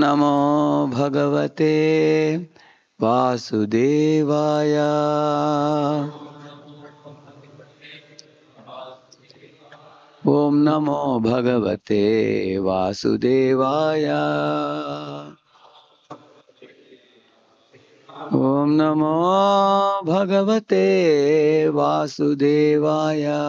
Namo Bhagavate Vasudevaya. Om Namo Bhagavate Vasudevaya. Om Namo Bhagavate Vasudevaya.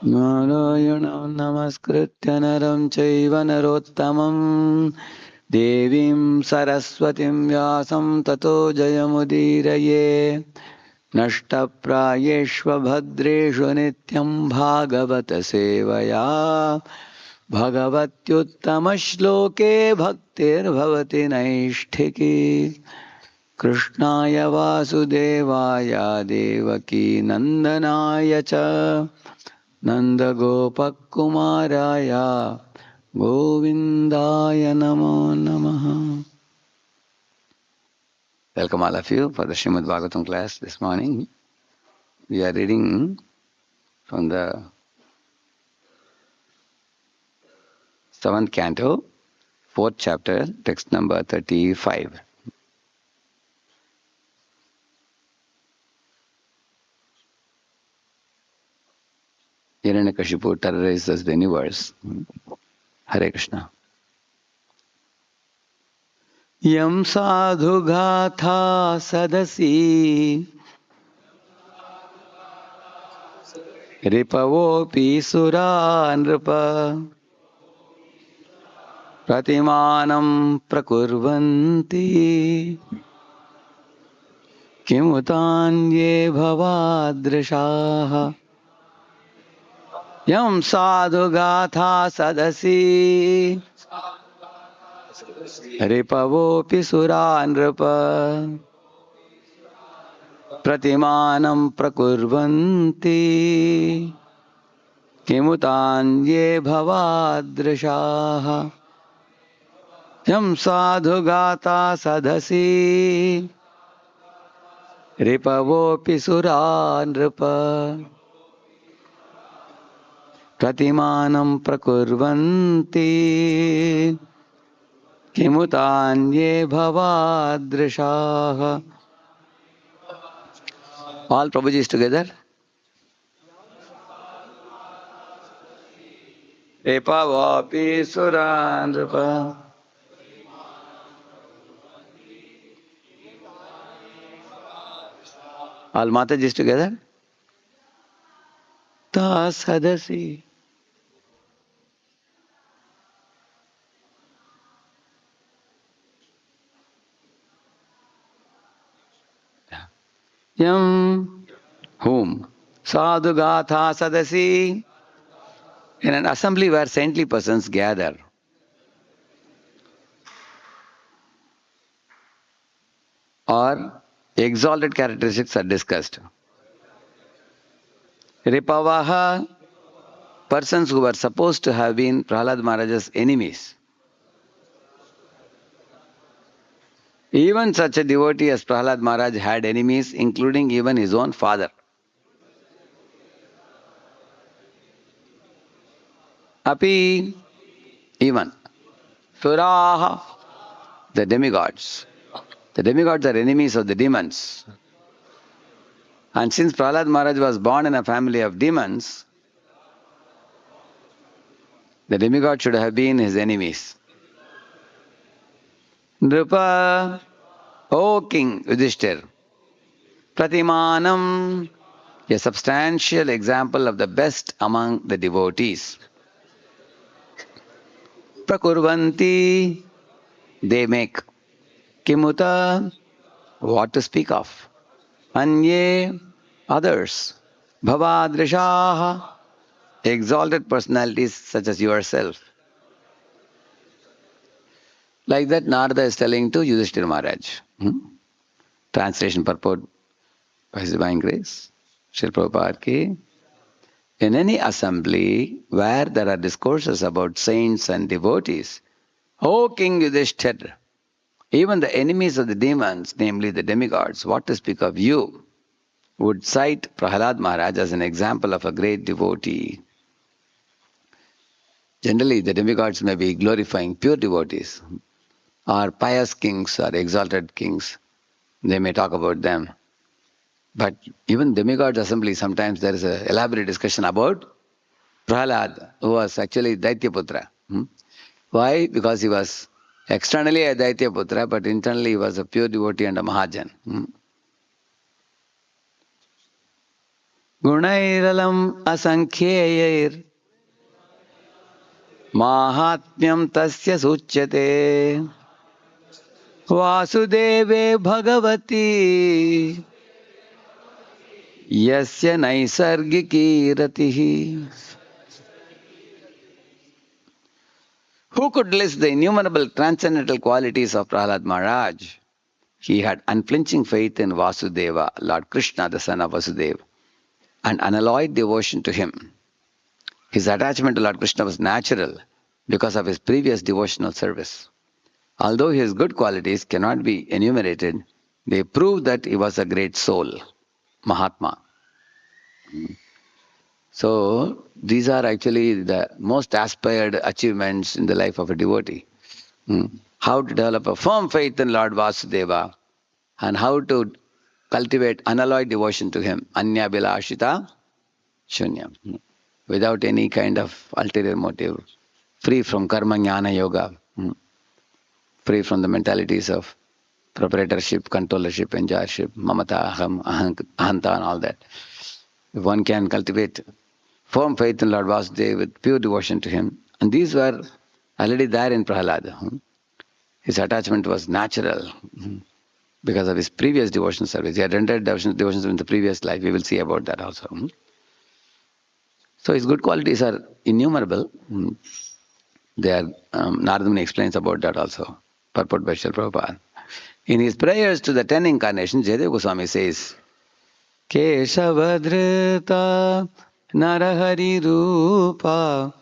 Narayana Namaskritya Naram Chaiva Narottamam Devim Saraswatim Vyasam Tato Jayamudiraye Nashtaprayeshva Bhadreshu Nityam Bhagavata Sevaya Bhagavatyuttama Shloke Bhaktir Bhavati Naishtiki Krishnaya Vasudevaya Devaki Nandanaya Cha Nanda Gopakumaraya Govindaya Namo Namaha. Welcome all of you for the Srimad Bhagavatam class this morning. We are reading from the 7th canto, 4th chapter, text number 35. Hiranyakashipu terrorizes the universe. Hare Krishna. Yam sadhu gatha sadasi ripavopi sura nripa pratimanam prakurvanti kimutanye bhavadrishaha. Yam sadhu gatha sadasi ripavopi sura nripa pratimanam prakurvanti kimutanye bhavadrishaha. Yam sadhu gatha sadasi ripavopi sura nripa pratimanam prakurvanti kimutanye bhavadrishaha. All Prabhujis together. Ripavopi sura nripa. All Matajis together. Ta sadasi. Yam whom? Sadhu gatha sadasi. In an assembly where saintly persons gather. Or exalted characteristics are discussed. Ripavaha, persons who were supposed to have been Prahlada Maharaja's enemies. Even such a devotee as Prahlada Maharaj had enemies, including even his own father. Api, even. Suraha, the demigods. The demigods are enemies of the demons. And since Prahlada Maharaj was born in a family of demons, the demigod should have been his enemies. Nripa, O King Yudhishthir, Pratimanam, a substantial example of the best among the devotees. Prakurvanti, they make. Kimuta, what to speak of. Anye, others. Bhavadrishaha, exalted personalities such as yourself. Like that, Narada is telling to Yudhishthira Maharaj. Translation purport by His Divine Grace, Srila Prabhupada ki. In any assembly where there are discourses about saints and devotees, O King Yudhishthira, even the enemies of the demons, namely the demigods, what to speak of you, would cite Prahlada Maharaj as an example of a great devotee. Generally, the demigods may be glorifying pure devotees or pious kings or exalted kings. They may talk about them. But even demigods assembly, sometimes there is an elaborate discussion about Prahlada, who was actually Daityaputra. Why? Because he was externally a Daityaputra, but internally he was a pure devotee and a Mahajan. Gunairalam asankheyair mahatmyam tasya suchyate vasudeve bhagavati yasya naisargiki ratihi. Who could list the innumerable transcendental qualities of Prahlad Maharaj? He had unflinching faith in Vasudeva, Lord Krishna, the son of Vasudeva, and unalloyed devotion to him. His attachment to Lord Krishna was natural because of his previous devotional service. Although his good qualities cannot be enumerated, they prove that he was a great soul, Mahatma. So, these are actually the most aspired achievements in the life of a devotee. How to develop a firm faith in Lord Vasudeva and how to cultivate unalloyed devotion to him. Anya Bilashita Shunyam. Without any kind of ulterior motive. Free from karma jnana yoga. Free from the mentalities of proprietorship, controllership, enjoyership, mamata, aham, ahanta and all that. If one can cultivate firm faith in Lord Vasudeva with pure devotion to him, and these were already there in Prahlada. His attachment was natural because of his previous devotional service. He had rendered devotions in the previous life. We will see about that also. So his good qualities are innumerable. They are, Narada Muni explains about that also. Purport by Srila Prabhupada. In his prayers to the 10 incarnations, Jayadeva Goswami says, Keshavadhrita Narahari Rupa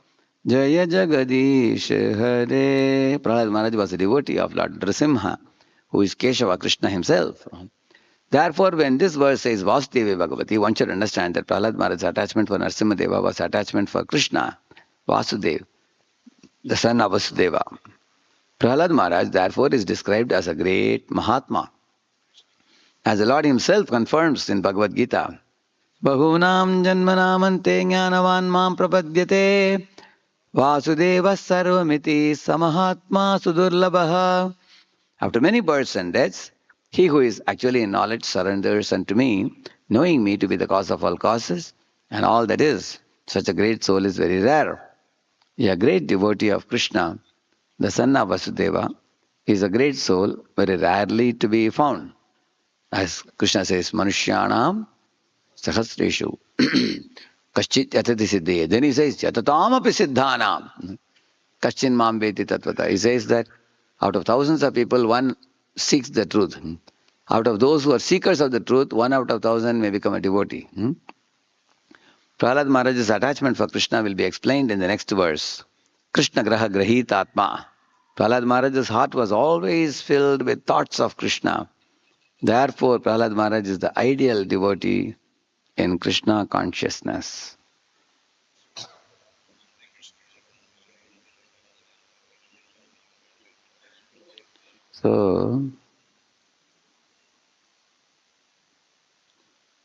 Jaya Jagadish Hare. Prahlad Maharaj was a devotee of Lord Nrsimha, who is Keshava, Krishna himself. Therefore, when this verse says Vasudeva Bhagavati, one should understand that Prahlad Maharaj's attachment for Nrsimhadeva was attachment for Krishna, Vasudeva, the son of Vasudeva. Prahlad Maharaj, therefore, is described as a great Mahatma. As the Lord himself confirms in Bhagavad Gita, Bahunam janmanamante jnanavan mam prapadyate Vasudeva sarvamiti samahatma sudurlabha. After many births and deaths, he who is actually in knowledge surrenders unto me, knowing me to be the cause of all causes and all that is. Such a great soul is very rare. A great devotee of Krishna, the son of Vasudeva, is a great soul very rarely to be found. As Krishna says, Manushyanam Sahasreshu Kaschit Yatati Siddhi. Then he says, Yatatam api siddhanam Kaschin mam veti tatvata. He says that out of thousands of people, one seeks the truth. Out of those who are seekers of the truth, 1 out of 1,000 may become a devotee. Prahlad Maharaj's attachment for Krishna will be explained in the next verse. Krishna graha grahit atma. Prahlad Maharaj's heart was always filled with thoughts of Krishna. Therefore, Prahlad Maharaj is the ideal devotee in Krishna consciousness. So,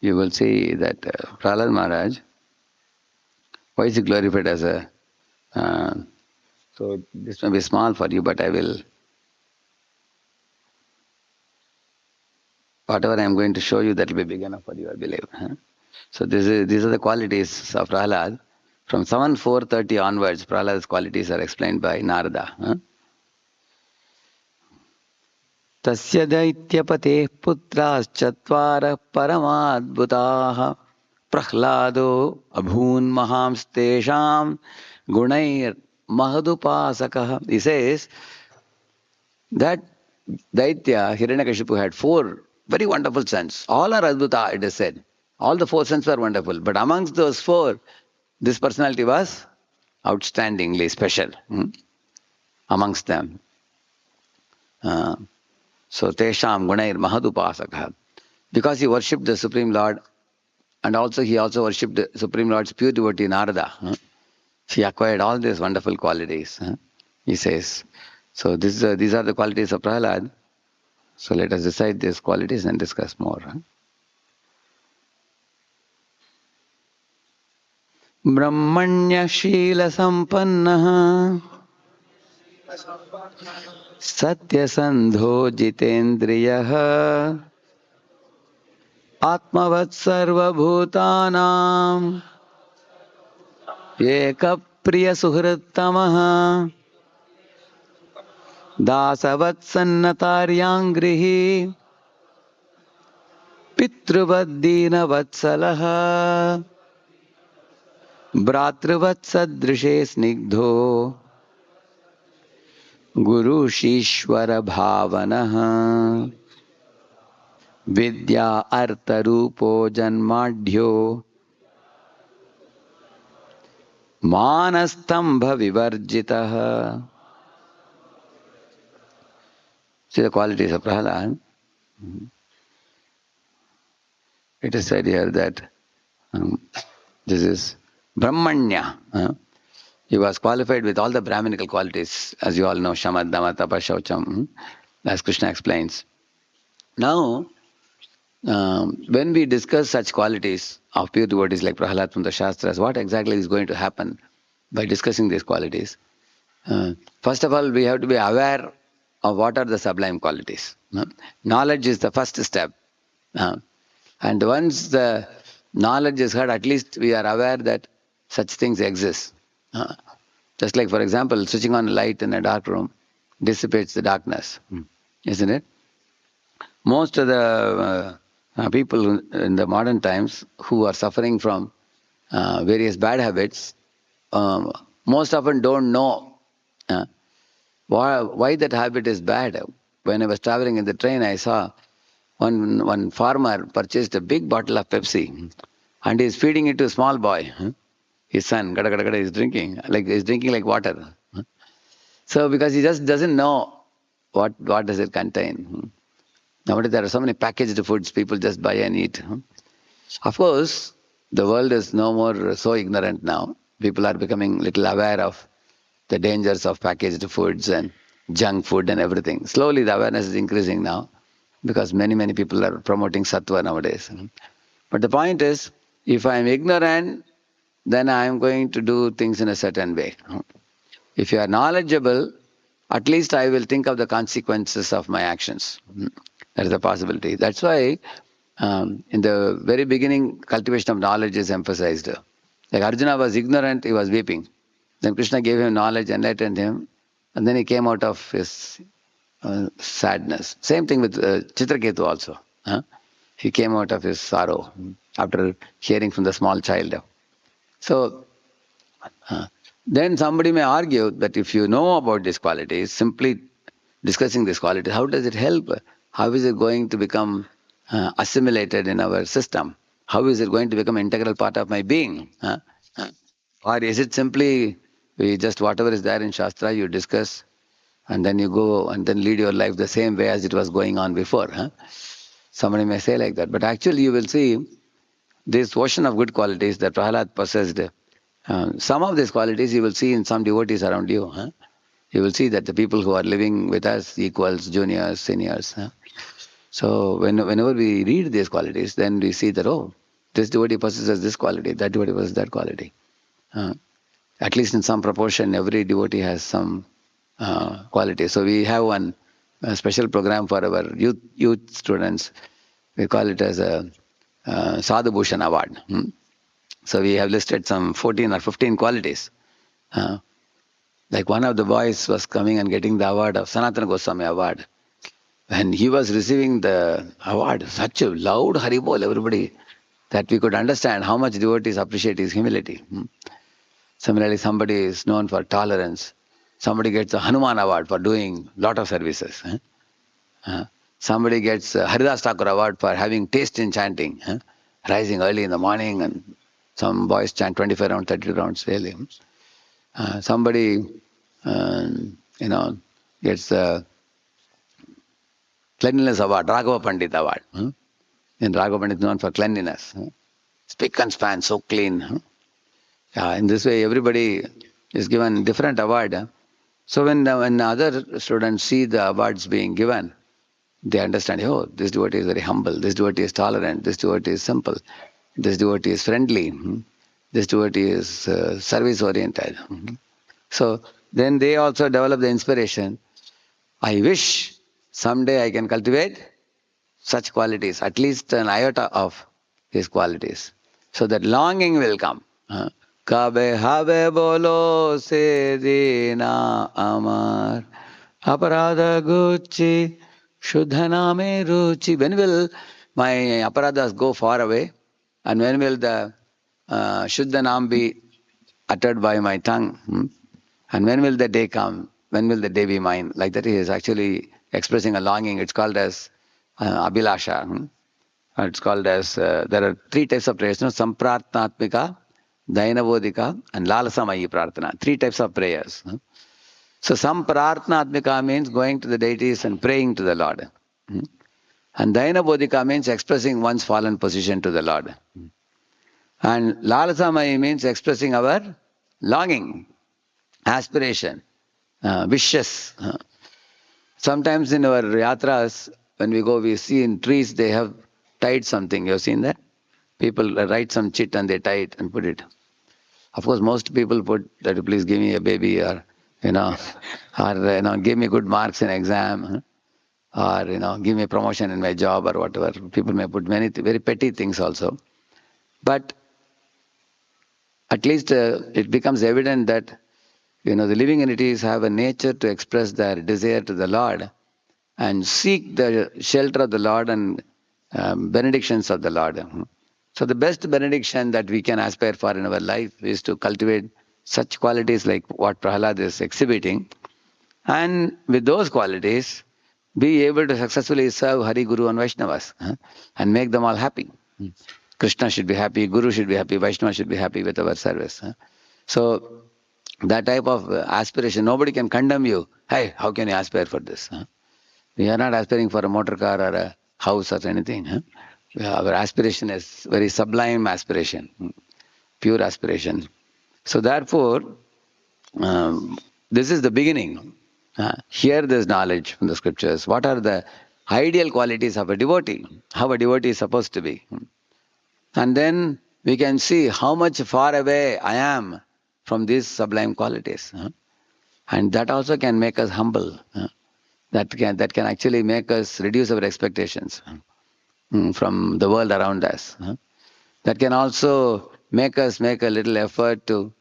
you will see that Prahlad Maharaj, why is he glorified as a... so, this may be small for you, but I will... Whatever I am going to show you, that will be big enough for you, I believe. So, these are the qualities of Prahlad. From 7.430 onwards, Prahlad's qualities are explained by Narada. Tasya daityapate putras chatvara paramadbhutaha prahlado abhun mahamstesham gunair mahadupasakaha. He says that Daitya Hiranyakashipu had 4 very wonderful sons. All are adbhuta, it is said. All the 4 sons were wonderful. But amongst those 4, this personality was outstandingly special amongst them. So, Tesham Gunair Mahadupasakha. Because he worshipped the Supreme Lord, and also he also worshipped the Supreme Lord's pure devotee Narada. He acquired all these wonderful qualities. He says, so these are the qualities of Prahlad. So let us decide these qualities and discuss more. Brahmanya Shila Satyasandho Jitendriyaha Atmavat Sarvabhutanam Ekapriya Suhrittamaha Dasavat Sannataryangrihi Pitruvaddina Vatsalaha Bhratravat Sadrishe Snigdho Guru Shishwara Bhavanaha Vidya Artha Rupo Janmadhyo Manastambha Vivarjitaha. See the qualities of Prahlad. It is said here that this is Brahmanya. He was qualified with all the Brahminical qualities, as you all know, Shama, Dama, Tapa, Shaucham, as Krishna explains. Now, when we discuss such qualities of pure devotees like Prahlad from the Shastras, what exactly is going to happen by discussing these qualities? First of all, we have to be aware of what are the sublime qualities. Knowledge is the first step. And once the knowledge is heard, at least we are aware that such things exist. Just like, for example, switching on a light in a dark room dissipates the darkness, isn't it? Most of the people in the modern times who are suffering from various bad habits, most often don't know why that habit is bad. When I was traveling in the train, I saw one farmer purchased a big bottle of Pepsi and is feeding it to a small boy. His son, gada gada gada, is drinking like water. So because he just doesn't know what does it contain. Nowadays there are so many packaged foods people just buy and eat. Of course, the world is no more so ignorant now. People are becoming little aware of the dangers of packaged foods and junk food and everything. Slowly the awareness is increasing now because many people are promoting sattva nowadays. But the point is, if I am ignorant, then I am going to do things in a certain way. If you are knowledgeable, at least I will think of the consequences of my actions. That is a possibility. That's why in the very beginning, cultivation of knowledge is emphasized. Like Arjuna was ignorant, he was weeping. Then Krishna gave him knowledge, enlightened him, and then he came out of his sadness. Same thing with Chitraketu also. He came out of his sorrow after hearing from the small child. So, then somebody may argue that if you know about these qualities, simply discussing these qualities, how does it help? How is it going to become assimilated in our system? How is it going to become an integral part of my being? Or is it simply, whatever is there in Shastra, you discuss, and then you go and then lead your life the same way as it was going on before? Somebody may say like that. But actually you will see this ocean of good qualities that Prahlad possessed. Some of these qualities you will see in some devotees around you. You will see that the people who are living with us, equals, juniors, seniors. So whenever we read these qualities, then we see that, oh, this devotee possesses this quality, that devotee possesses that quality. At least in some proportion, every devotee has some quality. So we have one special program for our youth students. We call it as a Sadhu Bhushan Award. So we have listed some 14 or 15 qualities. Like one of the boys was coming and getting the award of Sanatana Goswami Award. When he was receiving the award, such a loud haribol, everybody, that we could understand how much devotees appreciate his humility. Similarly, somebody is known for tolerance. Somebody gets a Hanuman Award for doing lot of services. Somebody gets a Haridas Thakur Award for having taste in chanting, rising early in the morning, and some boys chant 25 rounds, 30 rounds daily. Somebody, gets the Cleanliness Award, Raghava Pandit Award. And Raghava Pandit is known for cleanliness. Spick and span, so clean. In this way, everybody is given different award. So when other students see the awards being given, they understand, oh, this devotee is very humble, this devotee is tolerant, this devotee is simple, this devotee is friendly, this devotee is service oriented. So then they also develop the inspiration. I wish someday I can cultivate such qualities, at least an iota of his qualities. So that longing will come. Kabe have bolo se dina amar aparadha gucci shuddhana me ruchi. When will my aparadhas go far away? And when will the shuddhanam be uttered by my tongue? And when will the day come? When will the day be mine? Like that he is actually expressing a longing. It's called as abhilasha. It's called as, there are three types of prayers, no? Samprarthnatmika, Dainavodika, and Lalasamayi Prarthana. Three types of prayers. So Samprarthnatmika means going to the deities and praying to the Lord. And Dainavodika means expressing one's fallen position to the Lord. And Lalasamayi means expressing our longing, aspiration, wishes. Sometimes in our yatras, when we go, we see in trees they have tied something. You have seen that? People write some chit and they tie it and put it. Of course, most people put that, please give me a baby, or give me good marks in exam, or give me a promotion in my job, or whatever. People may put many very petty things also. But at least it becomes evident that the living entities have a nature to express their desire to the Lord and seek the shelter of the Lord and benedictions of the Lord. So the best benediction that we can aspire for in our life is to cultivate such qualities like what Prahlada is exhibiting, and with those qualities be able to successfully serve Hari, Guru and Vaishnavas and make them all happy. Krishna should be happy, Guru should be happy, Vaishnava should be happy with our service. So that type of aspiration, nobody can condemn you. Hey, how can you aspire for this? We are not aspiring for a motor car or a house or anything. Our aspiration is very sublime aspiration, pure aspiration. So therefore, this is the beginning. Here there's knowledge from the scriptures. What are the ideal qualities of a devotee? How a devotee is supposed to be. And then we can see how much far away I am from these sublime qualities. And that also can make us humble. That can actually make us reduce our expectations from the world around us. That can also make us make a little effort to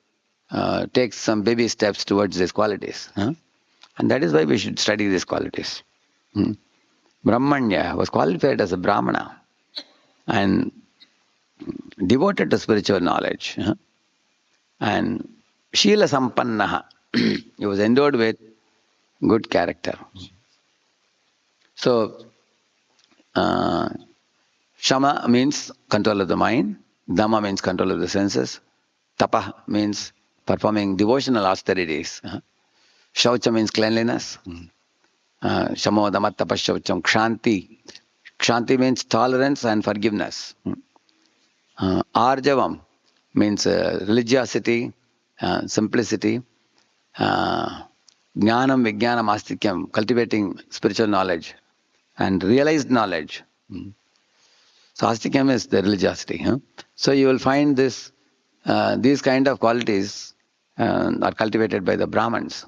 take some baby steps towards these qualities. And that is why we should study these qualities. Brahmanya was qualified as a Brahmana and devoted to spiritual knowledge. And Shila Sampannaha, he was endowed with good character. So, Shama means control of the mind, Dhamma means control of the senses, Tapa means performing devotional austerities, Shaucha means cleanliness, Shamo Dhamma Tapa Shaucham, Kshanti. Kshanti means tolerance and forgiveness. Arjavam means religiosity, simplicity, Jnanam Vijnanam Astikyam, cultivating spiritual knowledge and realized knowledge. So Astikyam is the religiosity. So you will find these kind of qualities are cultivated by the Brahmins.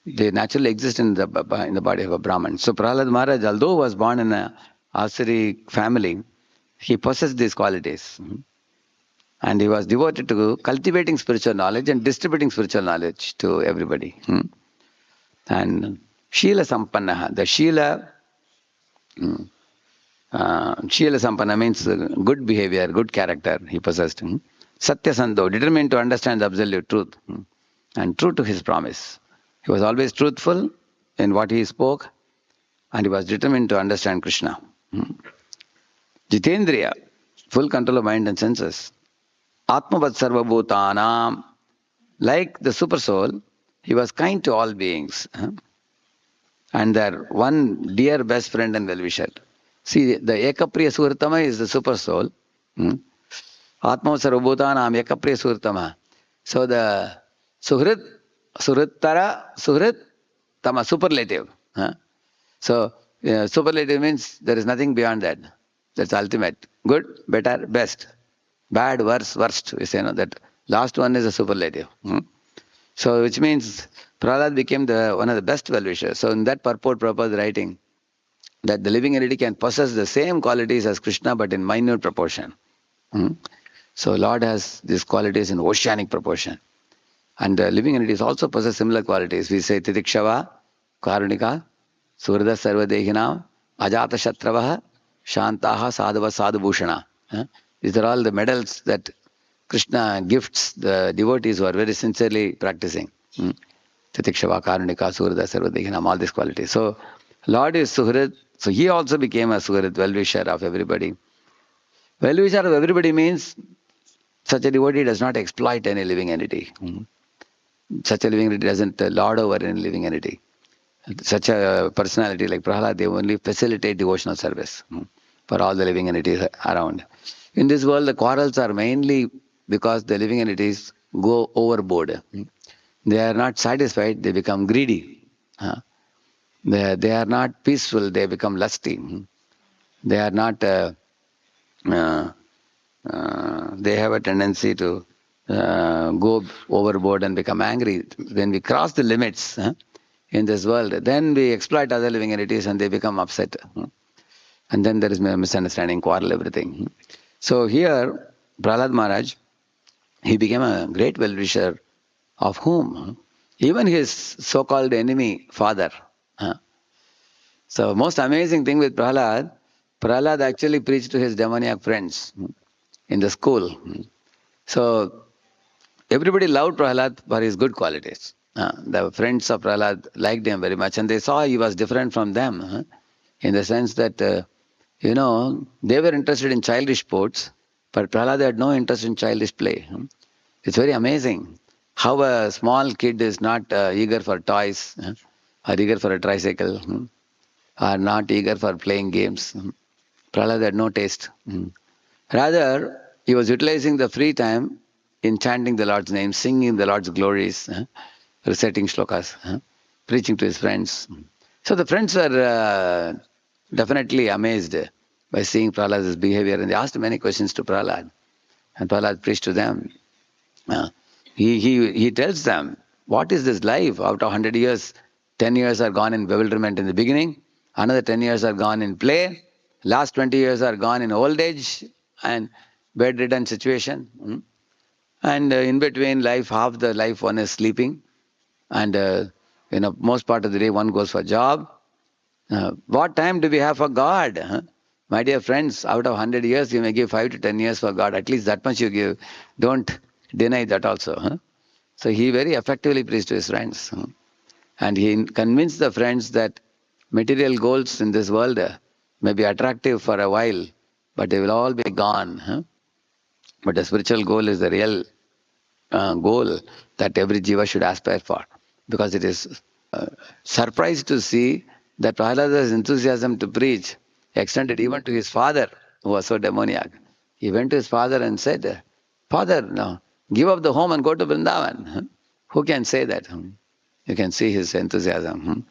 They naturally exist in the body of a Brahmin. So Prahlada Maharaj, although was born in a Asuri family, he possessed these qualities. And he was devoted to cultivating spiritual knowledge and distributing spiritual knowledge to everybody. And Shila Sampannaha, the Shila Sampanna means good behavior, good character he possessed. Satya Sandho, determined to understand the absolute truth and true to his promise. He was always truthful in what he spoke and he was determined to understand Krishna. Jitendriya, full control of mind and senses. Atmavat Sarva Bhutanam, like the super soul, he was kind to all beings. And their one dear best friend and well-wisher. See, the Ekapriya Suhritama is the super soul. Atmavat Sarva Bhutanam Ekapriya Suhritama. So the Suhrit, Suhrittara, Suhrit, Tama, superlative. Huh? So superlative means there is nothing beyond that. That's ultimate. Good, better, best. Bad, worse, worst. We say no, that last one is a superlative. So which means Prahlad became one of the best well-wishers. So in that purport, Prabhupada is writing that the living entity can possess the same qualities as Krishna but in minute proportion. So Lord has these qualities in oceanic proportion. And the living entities also possess similar qualities. We say Titikshava, Karunika, Surda Sarvadehinam, Ajata Shatravaha, Shantaha, Sadhava Sadhubhushana. These are all the medals that Krishna gifts the devotees who are very sincerely practicing. Titikshava, Karunika, Surda Sarvadehinam, all these qualities. So Lord is Suhrid. So he also became a Suhrid, well-wisher of everybody. Well-wisher of everybody means such a devotee does not exploit any living entity. Such a living entity doesn't lord over any living entity. Such a personality like Prahlada, they only facilitate devotional service for all the living entities around. In this world, the quarrels are mainly because the living entities go overboard. They are not satisfied, they become greedy. They are not peaceful, they become lusty. They are not, they have a tendency to go overboard and become angry. When we cross the limits in this world, then we exploit other living entities and they become upset. And then there is misunderstanding, quarrel, everything. So here, Prahlad Maharaj, he became a great well-wisher of whom? Even his so-called enemy father. So most amazing thing with Prahlad, Prahlad actually preached to his demoniac friends in the school. So everybody loved Prahlad for his good qualities. The friends of Prahlad liked him very much and they saw he was different from them in the sense that, they were interested in childish sports, but Prahlad had no interest in childish play. It's very amazing how a small kid is not eager for toys or eager for a tricycle or not eager for playing games. Prahlad had no taste. Rather, he was utilizing the free time in chanting the Lord's name, singing the Lord's glories, reciting shlokas, preaching to his friends. So the friends were definitely amazed by seeing Prahlad's behavior and they asked many questions to Prahlad. And Prahlad preached to them. He tells them, what is this life? Out of 100 years, 10 years are gone in bewilderment in the beginning, another 10 years are gone in play, last 20 years are gone in old age and bedridden situation. And in between life, half the life one is sleeping. And most part of the day one goes for job. What time do we have for God? My dear friends, out of 100 years, you may give 5 to 10 years for God. At least that much you give. Don't deny that also. So he very effectively preached to his friends. And he convinced the friends that material goals in this world may be attractive for a while, but they will all be gone. But the spiritual goal is the real goal that every jiva should aspire for. Because it is surprised to see that Prahlada's enthusiasm to preach extended even to his father, who was so demoniac. He went to his father and said, Father, no, give up the home and go to Vrindavan. Who can say that? You can see his enthusiasm.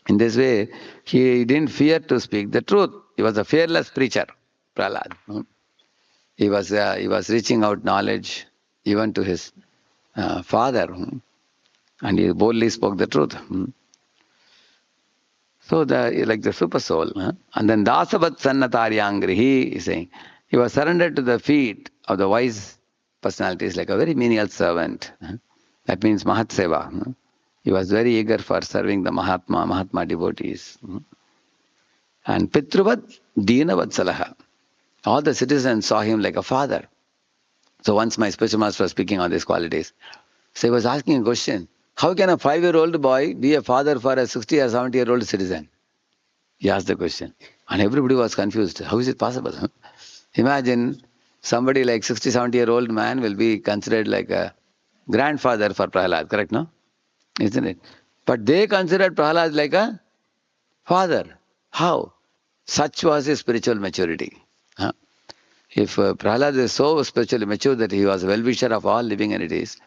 In this way, he didn't fear to speak the truth. He was a fearless preacher, Prahlad. He was reaching out knowledge even to his father. And he boldly spoke the truth. So like the super soul. And then Dasavat Sannataryangra, he is saying, he was surrendered to the feet of the wise personalities like a very menial servant. That means Mahat Seva. He was very eager for serving the Mahatma devotees. And Pitruvat Deenavat Salaha. All the citizens saw him like a father. So once my spiritual master was speaking on these qualities. So he was asking a question. How can a 5-year-old boy be a father for a 60 or 70-year-old citizen? He asked the question. And everybody was confused. How is it possible? Imagine somebody like 60, 70-year-old man will be considered like a grandfather for Prahlad, correct, no? Isn't it? But they considered Prahlad like a father. How? Such was his spiritual maturity. If Prahlad is so spiritually mature that he was a well-wisher of all living entities,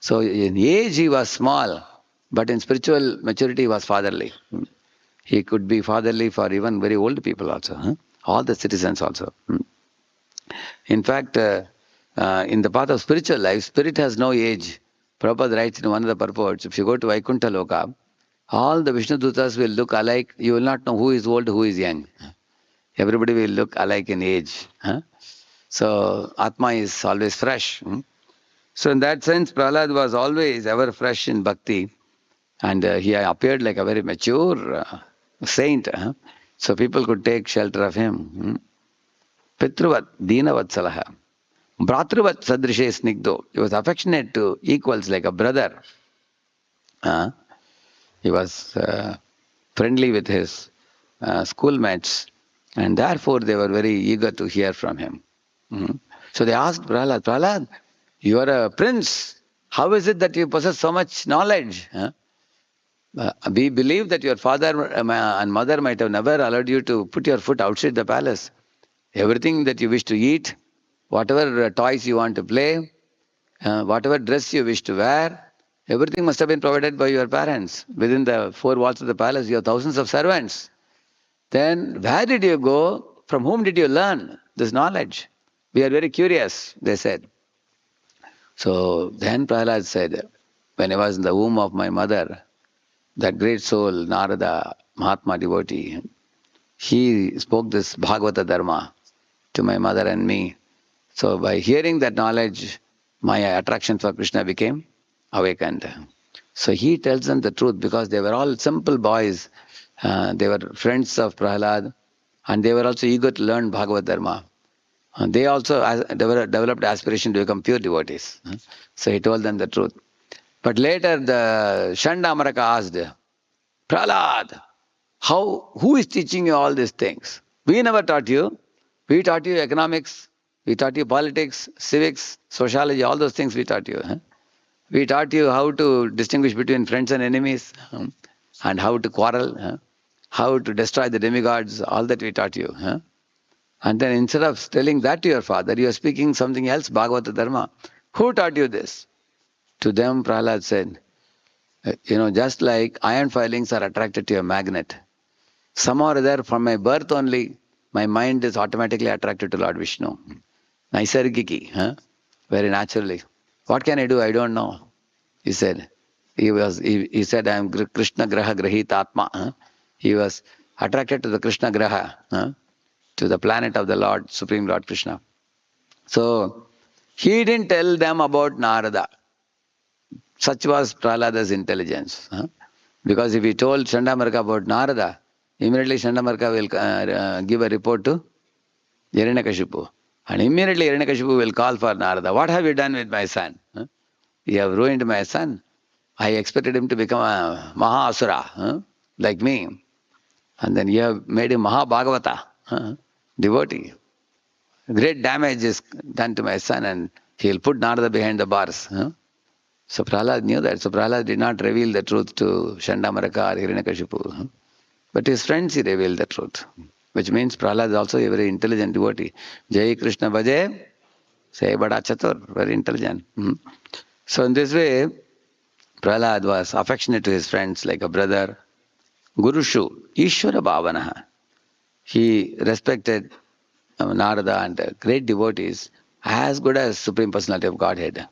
So in age he was small, but in spiritual maturity he was fatherly. He could be fatherly for even very old people also, all the citizens also. In fact, in the path of spiritual life, spirit has no age. Prabhupada writes in one of the purports, if you go to Vaikuntha Loka, all the Vishnu Dutas will look alike. You will not know who is old, who is young. Everybody will look alike in age. So Atma is always fresh. So in that sense, Prahlad was always ever fresh in bhakti. And he appeared like a very mature saint. So people could take shelter of him. Pitruvat Deenavatsalaha. Bhratruvat Sadrishe Snigdo. He was affectionate to equals like a brother. He was friendly with his schoolmates. And therefore they were very eager to hear from him. So they asked Prahlad, Prahlad, you are a prince. How is it that you possess so much knowledge? We believe that your father and mother might have never allowed you to put your foot outside the palace. Everything that you wish to eat, whatever toys you want to play, whatever dress you wish to wear, everything must have been provided by your parents. Within the four walls of the palace, you have thousands of servants. Then where did you go? From whom did you learn this knowledge? We are very curious, they said. So then Prahlad said, when I was in the womb of my mother, that great soul, Narada, Mahatma devotee, he spoke this Bhagavata Dharma to my mother and me. So by hearing that knowledge, my attraction for Krishna became awakened. So he tells them the truth because they were all simple boys. They were friends of Prahlad and they were also eager to learn Bhagavad Dharma. They also developed aspiration to become pure devotees. So he told them the truth. But later the Chandamaraka asked, Prahlad, who is teaching you all these things? We never taught you. We taught you economics, we taught you politics, civics, sociology, all those things we taught you. We taught you how to distinguish between friends and enemies, and how to quarrel, how to destroy the demigods, all that we taught you. And then instead of telling that to your father, you are speaking something else, Bhagavata Dharma. Who taught you this? To them, Prahlad said, just like iron filings are attracted to a magnet, somehow or other, from my birth only, my mind is automatically attracted to Lord Vishnu. Naisargiki, very naturally. What can I do? I don't know. He said. He said, I am Krishna Graha Grahit Atma. He was attracted to the Krishna Graha, to the planet of the Lord, Supreme Lord Krishna. So he didn't tell them about Narada. Such was Prahlada's intelligence. Because if he told Chandamarka about Narada, immediately Chandamarka will give a report to Hiranyakashipu. And immediately Hiranyakashipu will call for Narada. What have you done with my son? You have ruined my son. I expected him to become a Maha-asura, like me. And then you have made him Maha-Bhagavata, devotee. Great damage is done to my son and he'll put Narada behind the bars. So Prahlad knew that. So Prahlad did not reveal the truth to Chandamaraka or Hiranyakashipu. But his friends, he revealed the truth. Which means Prahlad is also a very intelligent devotee. Jai Krishna Bhaje, say Bada Chatur, very intelligent. So in this way, Prahlad was affectionate to his friends like a brother. Gurushu, Ishvara Bhavanaha. He respected Narada and great devotees as good as Supreme Personality of Godhead.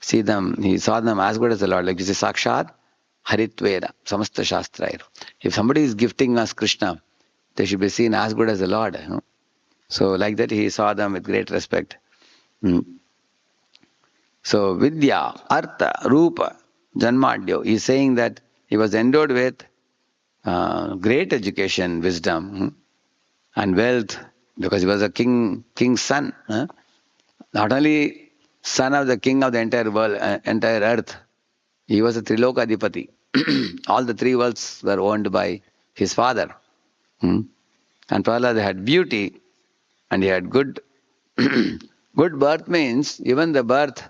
See them, he saw them as good as the Lord. Like you say, Sakshat, Haritveda, Samasta Shastra. If somebody is gifting us Krishna, they should be seen as good as the Lord. So like that he saw them with great respect. So Vidya, Artha, Rupa, Janmadyo, he is saying that he was endowed with great education, wisdom, and wealth, because he was a king's son. Not only son of the king of the entire world, entire earth, he was a Trilokadipati. All the three worlds were owned by his father. And Prahlada had beauty and he had good good birth. Means even the birth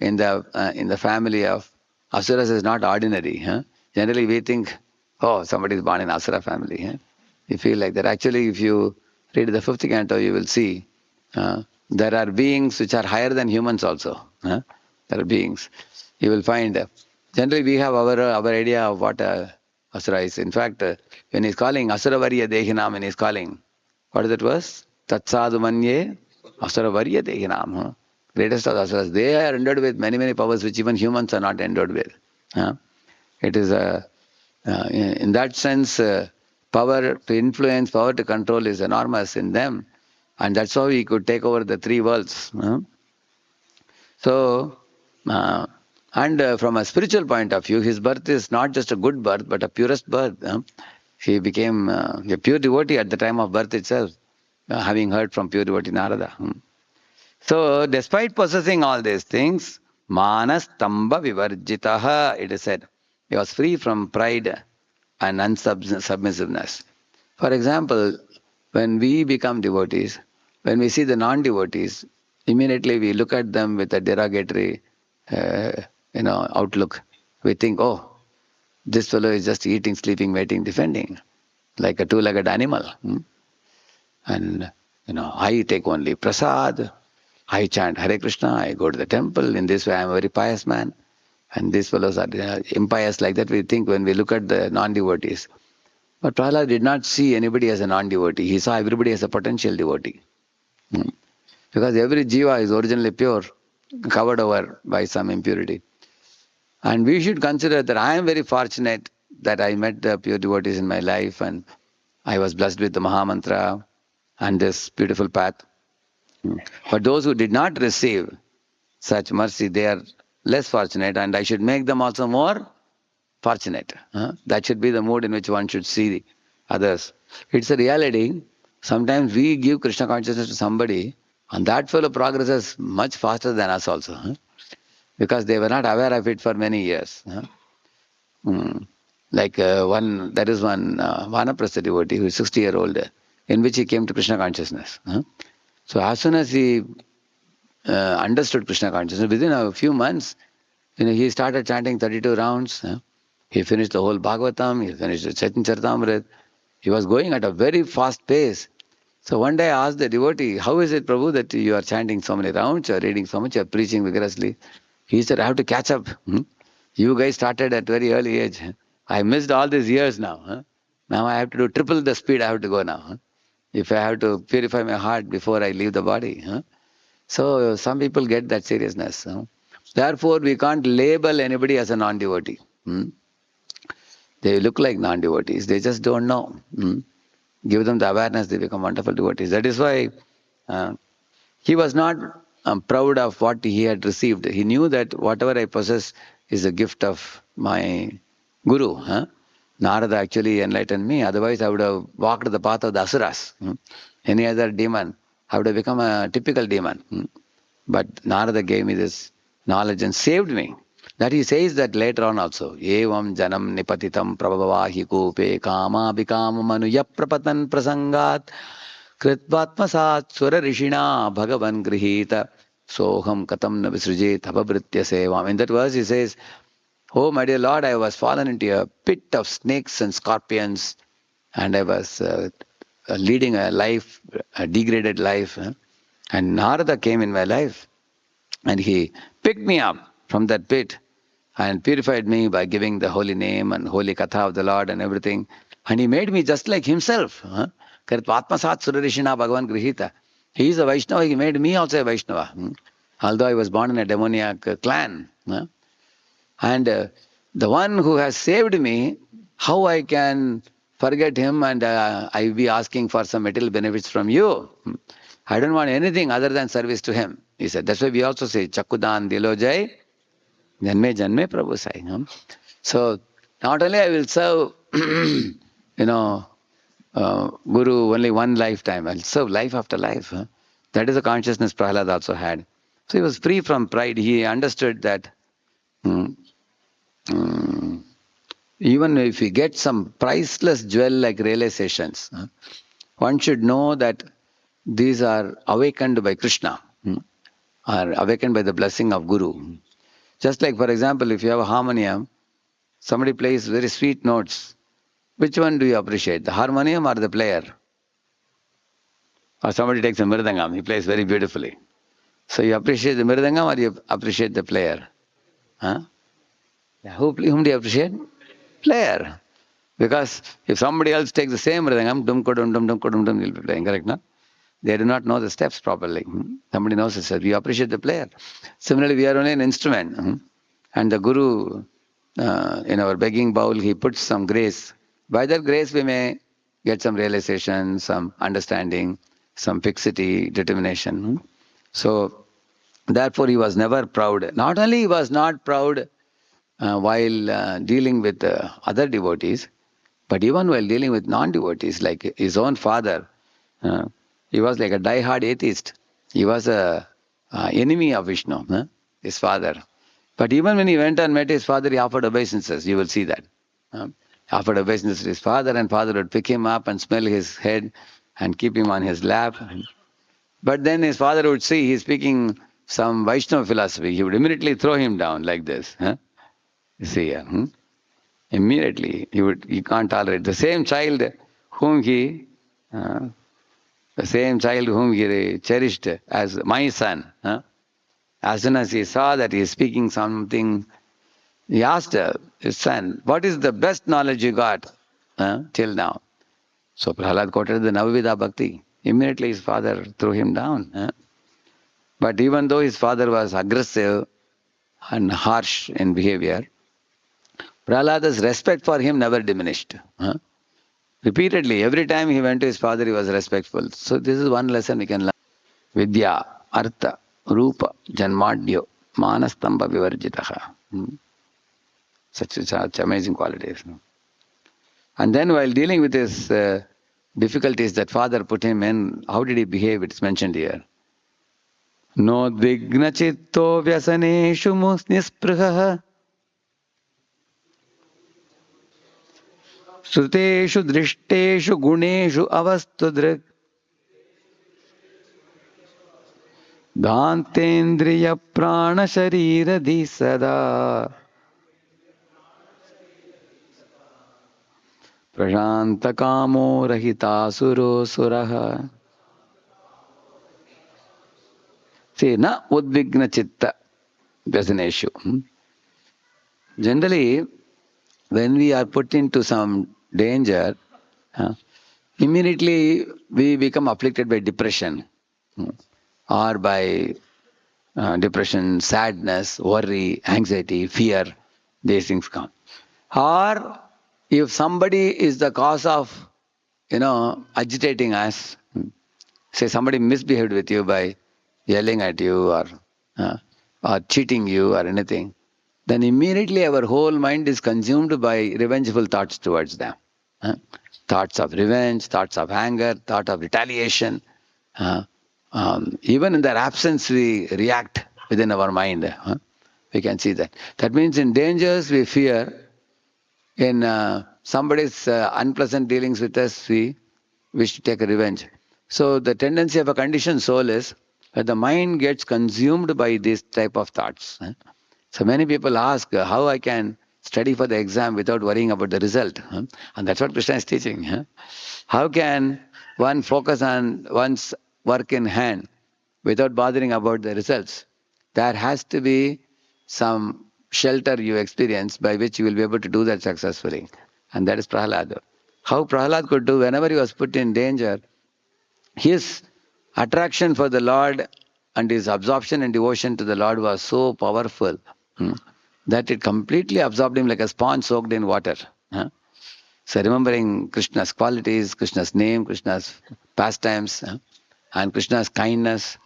in the family of Asuras is not ordinary. Generally we think, oh, somebody is born in Asura family. You feel like that. Actually, if you read the 5th canto, you will see there are beings which are higher than humans also. There are beings. You will find, generally we have our idea of what Asura is. In fact, when he's calling Asura Varya Dehinam, when he's calling, what is that verse? Tatsadu Manye Asura Varya Dehinam. Greatest of the Asuras. They are endowed with many, many powers which even humans are not endowed with. It is in that sense, power to influence, power to control is enormous in them. And that's how he could take over the three worlds. So, from a spiritual point of view, his birth is not just a good birth, but a purest birth. He became a pure devotee at the time of birth itself, having heard from pure devotee Narada. So, despite possessing all these things, Manas Tamba Vivarjitaha, it is said, he was free from pride and unsubmissiveness. For example, when we become devotees, when we see the non-devotees, immediately we look at them with a derogatory outlook. We think, oh, this fellow is just eating, sleeping, waiting, defending, like a two-legged animal. And, I take only prasad, I chant Hare Krishna, I go to the temple, in this way I am a very pious man. And these fellows are impious like that, we think when we look at the non-devotees. But Prahlada did not see anybody as a non-devotee. He saw everybody as a potential devotee. Because every jiva is originally pure, covered over by some impurity. And we should consider that I am very fortunate that I met the pure devotees in my life and I was blessed with the Mahamantra and this beautiful path. But those who did not receive such mercy, they are less fortunate, and I should make them also more fortunate. That should be the mood in which one should see others. It's a reality. Sometimes we give Krishna consciousness to somebody, and that fellow progresses much faster than us also, because they were not aware of it for many years. Like there is one Vanaprastha devotee who is 60-year-old, in which he came to Krishna consciousness. So as soon as he understood Krishna consciousness, within a few months, he started chanting 32 rounds. He finished the whole Bhagavatam, he finished the Chaitanya Charitamrita. He was going at a very fast pace. So one day I asked the devotee, how is it, Prabhu, that you are chanting so many rounds, you are reading so much, you are preaching vigorously? He said, I have to catch up. You guys started at very early age. I missed all these years now. Now I have to do triple the speed I have to go now. If I have to purify my heart before I leave the body. So some people get that seriousness. Therefore, we can't label anybody as a non-devotee. They look like non-devotees. They just don't know. Give them the awareness, they become wonderful devotees. That is why he was not proud of what he had received. He knew that whatever I possess is a gift of my Guru. Narada actually enlightened me. Otherwise, I would have walked the path of the Asuras. Any other demon, I would have become a typical demon. But Narada gave me this knowledge and saved me. That he says that later on also. Evam janam nipatitam prabhavahi kupe kama bikama manuya prapatan prasangat kritvatmasat sura rishina bhagavan grihita soham katam na visrujet abhabritya sevam. In that verse he says, oh my dear Lord, I was fallen into a pit of snakes and scorpions, and I was leading a life, a degraded life. And Narada came in my life, and he picked me up from that pit and purified me by giving the holy name and holy katha of the Lord and everything. And he made me just like himself. Karitvatmasat surarishina bhagavan grihita. He is a Vaishnava, he made me also a Vaishnava. Although I was born in a demoniac clan. And the one who has saved me, how I can forget him and I be asking for some material benefits from you? I don't want anything other than service to him. He said, that's why we also say, Chakudan dilo jai, janme janme Prabhu sai. So, not only I will serve, Guru only one lifetime, I'll serve life after life. That is the consciousness Prahlada also had. So he was free from pride. He understood that even if we get some priceless jewel like realizations, one should know that these are awakened by Krishna, are awakened by the blessing of Guru. Just like, for example, if you have a harmonium, somebody plays very sweet notes. Which one do you appreciate, the harmonium or the player? Or somebody takes a mridangam, he plays very beautifully. So you appreciate the mridangam or you appreciate the player? Huh? Whom do you appreciate? Player. Because if somebody else takes the same mridangam, dum kodum dum dum kodum dum, you'll be playing, correct? No? They do not know the steps properly. Somebody knows the steps. You appreciate the player. Similarly, we are only an instrument. And the Guru, in our begging bowl, he puts some grace. By that grace, we may get some realization, some understanding, some fixity, determination. So, therefore, he was never proud. Not only he was not proud while dealing with other devotees, but even while dealing with non-devotees, like his own father, he was like a die-hard atheist. He was a enemy of Vishnu, his father. But even when he went and met his father, he offered obeisances. You will see that. Offered obeisances to his father, and father would pick him up and smell his head and keep him on his lap. But then his father would see he's speaking some Vaishnava philosophy. He would immediately throw him down like this. You see here. Immediately, he can't tolerate. The same child whom he cherished as my son. As soon as he saw that he is speaking something, he asked his son, what is the best knowledge you got till now? So Prahlad quoted the Navavida Bhakti. Immediately his father threw him down. But even though his father was aggressive and harsh in behavior, Prahlada's respect for him never diminished. Repeatedly, every time he went to his father, he was respectful. So this is one lesson we can learn. Vidya, Artha, Rupa, Janmadyo, Manastamba Vivarjitaha. Such amazing qualities. And then while dealing with his difficulties that father put him in, how did he behave? It's mentioned here. No dvigna chitto vyasaneshu nisprihaha Sruteshu drishteshu guneshu avastudrik Dhantendriya prana sharira disada Prashanta kamo rahita suro suraha. See, na udvigna chitta vyasaneshu. Generally, when we are put into some danger, immediately we become afflicted by depression or by depression, sadness, worry, anxiety, fear. These things come. Or if somebody is the cause of, agitating us, say somebody misbehaved with you by yelling at you or cheating you or anything, then immediately our whole mind is consumed by revengeful thoughts towards them. Thoughts of revenge, thoughts of anger, thought of retaliation. Even in their absence, we react within our mind. We can see that. That means in dangers, we fear. In somebody's unpleasant dealings with us, we wish to take a revenge. So the tendency of a conditioned soul is that the mind gets consumed by these type of thoughts. So many people ask how I can study for the exam without worrying about the result. And that's what Krishna is teaching. How can one focus on one's work in hand without bothering about the results? There has to be some shelter you experience by which you will be able to do that successfully. And that is Prahlada. How Prahlad could do whenever he was put in danger, his attraction for the Lord and his absorption and devotion to the Lord was so powerful that it completely absorbed him like a sponge soaked in water. So remembering Krishna's qualities, Krishna's name, Krishna's pastimes, and Krishna's kindness,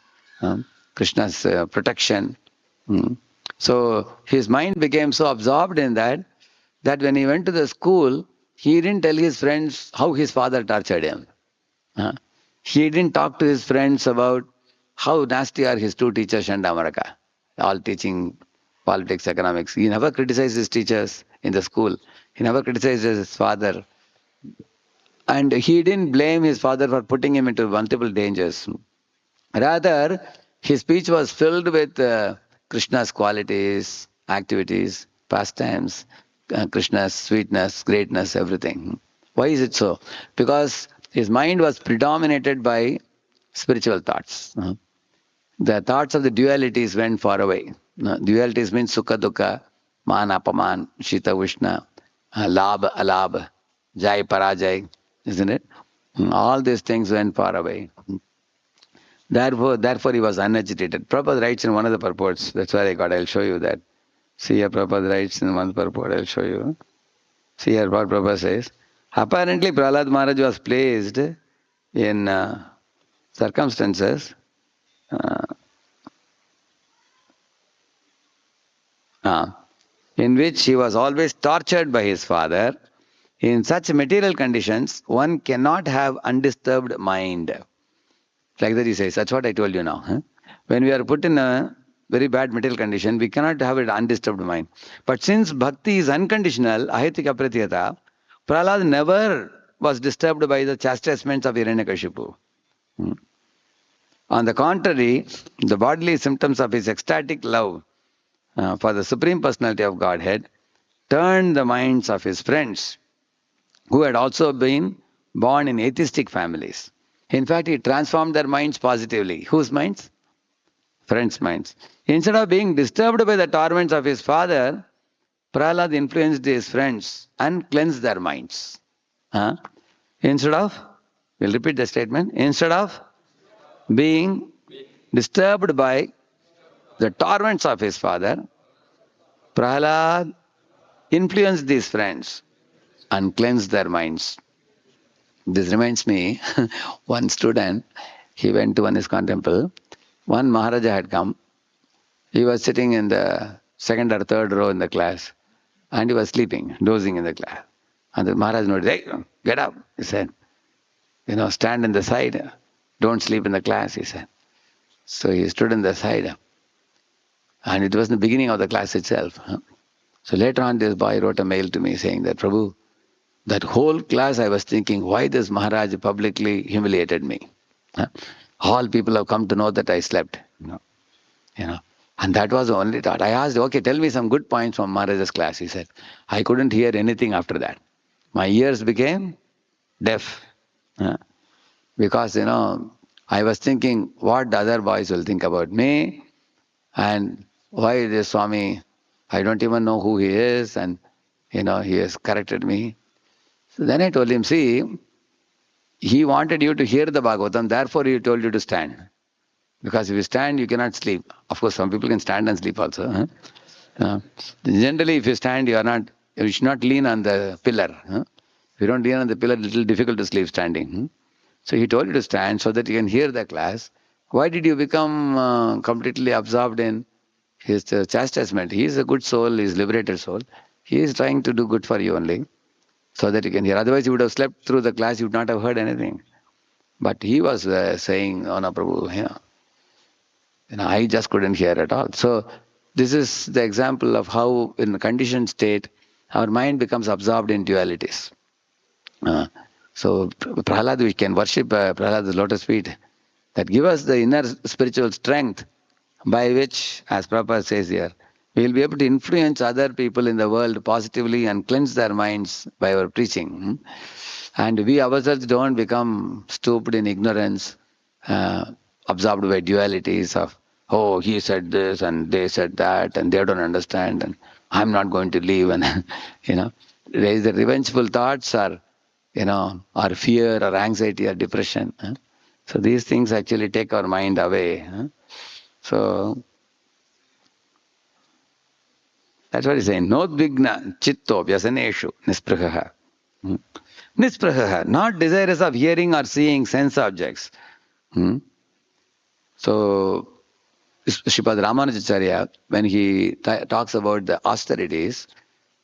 Krishna's protection. So his mind became so absorbed in that when he went to the school, he didn't tell his friends how his father tortured him. He didn't talk to his friends about how nasty are his two teachers, Shandamaraka, all teaching politics, economics. He never criticized his teachers in the school. He never criticized his father. And he didn't blame his father for putting him into multiple dangers. Rather, his speech was filled with Krishna's qualities, activities, pastimes, Krishna's sweetness, greatness, everything. Why is it so? Because his mind was predominated by spiritual thoughts. the thoughts of the dualities went far away. Dualities means Sukha Dukkha, Man Apaman, Shita Vishna, Labh Alabh, Jai Parajai, isn't it? All these things went far away. Therefore he was unagitated. Prabhupada writes in one of the purports, that's where I got, I'll show you that. See here, Prabhupada writes in one purport, I'll show you. See here what Prabhupada says. Apparently Prahlad Maharaj was placed in circumstances in which he was always tortured by his father. In such material conditions, one cannot have undisturbed mind. Like that he says, that's what I told you now. When we are put in a very bad material condition, we cannot have an undisturbed mind. But since bhakti is unconditional, ahitika pratyata, Prahlad never was disturbed by the chastisements of Hiranyakashipu. On the contrary, the bodily symptoms of his ecstatic love for the Supreme Personality of Godhead turned the minds of his friends, who had also been born in atheistic families. In fact, he transformed their minds positively. Whose minds? Friends' minds. Instead of being disturbed by the torments of his father, Prahlad influenced his friends and cleansed their minds. Instead of, we'll repeat the statement, instead of being disturbed by the torments of his father, Prahlad influenced these friends and cleansed their minds. This reminds me, one student, he went to one ISKCON temple. One Maharaja had come. He was sitting in the second or third row in the class, and he was sleeping, dozing in the class. And the Maharaj noticed, hey, get up, he said. Stand in the side. Don't sleep in the class, he said. So he stood in the side. And it was the beginning of the class itself. So later on, this boy wrote a mail to me saying that, Prabhu, that whole class I was thinking, why this Maharaj publicly humiliated me? All people have come to know that I slept. And that was the only thought. I asked, okay, tell me some good points from Maharaj's class. He said, I couldn't hear anything after that. My ears became deaf. Because, I was thinking what the other boys will think about me, and why this Swami, I don't even know who he is, and, he has corrected me. So then I told him, see, he wanted you to hear the Bhagavatam, therefore he told you to stand. Because if you stand, you cannot sleep. Of course, some people can stand and sleep also. Generally, if you stand, you should not lean on the pillar. If you don't lean on the pillar, it's a little difficult to sleep standing. So he told you to stand so that you can hear the class. Why did you become completely absorbed in his chastisement? He is a good soul, he is a liberated soul. He is trying to do good for you only, so that you can hear. Otherwise, you would have slept through the class, you would not have heard anything. But he was saying, oh no, Prabhu, I just couldn't hear at all. So this is the example of how in a conditioned state, our mind becomes absorbed in dualities. So Prahlad, we can worship Prahlad's lotus feet that give us the inner spiritual strength by which, as Prabhupada says here, we will be able to influence other people in the world positively and cleanse their minds by our preaching. And we ourselves don't become stupid in ignorance, absorbed by dualities of, oh, he said this and they said that and they don't understand and I'm not going to leave. And, raise the revengeful thoughts or, or fear or anxiety or depression. So these things actually take our mind away. So that's what he's saying. Nodvigna chitto vyasaneshu nisprahaha. Nisprahaha, not desirous of hearing or seeing sense objects. So Sripad Ramanujacharya, when he talks about the austerities,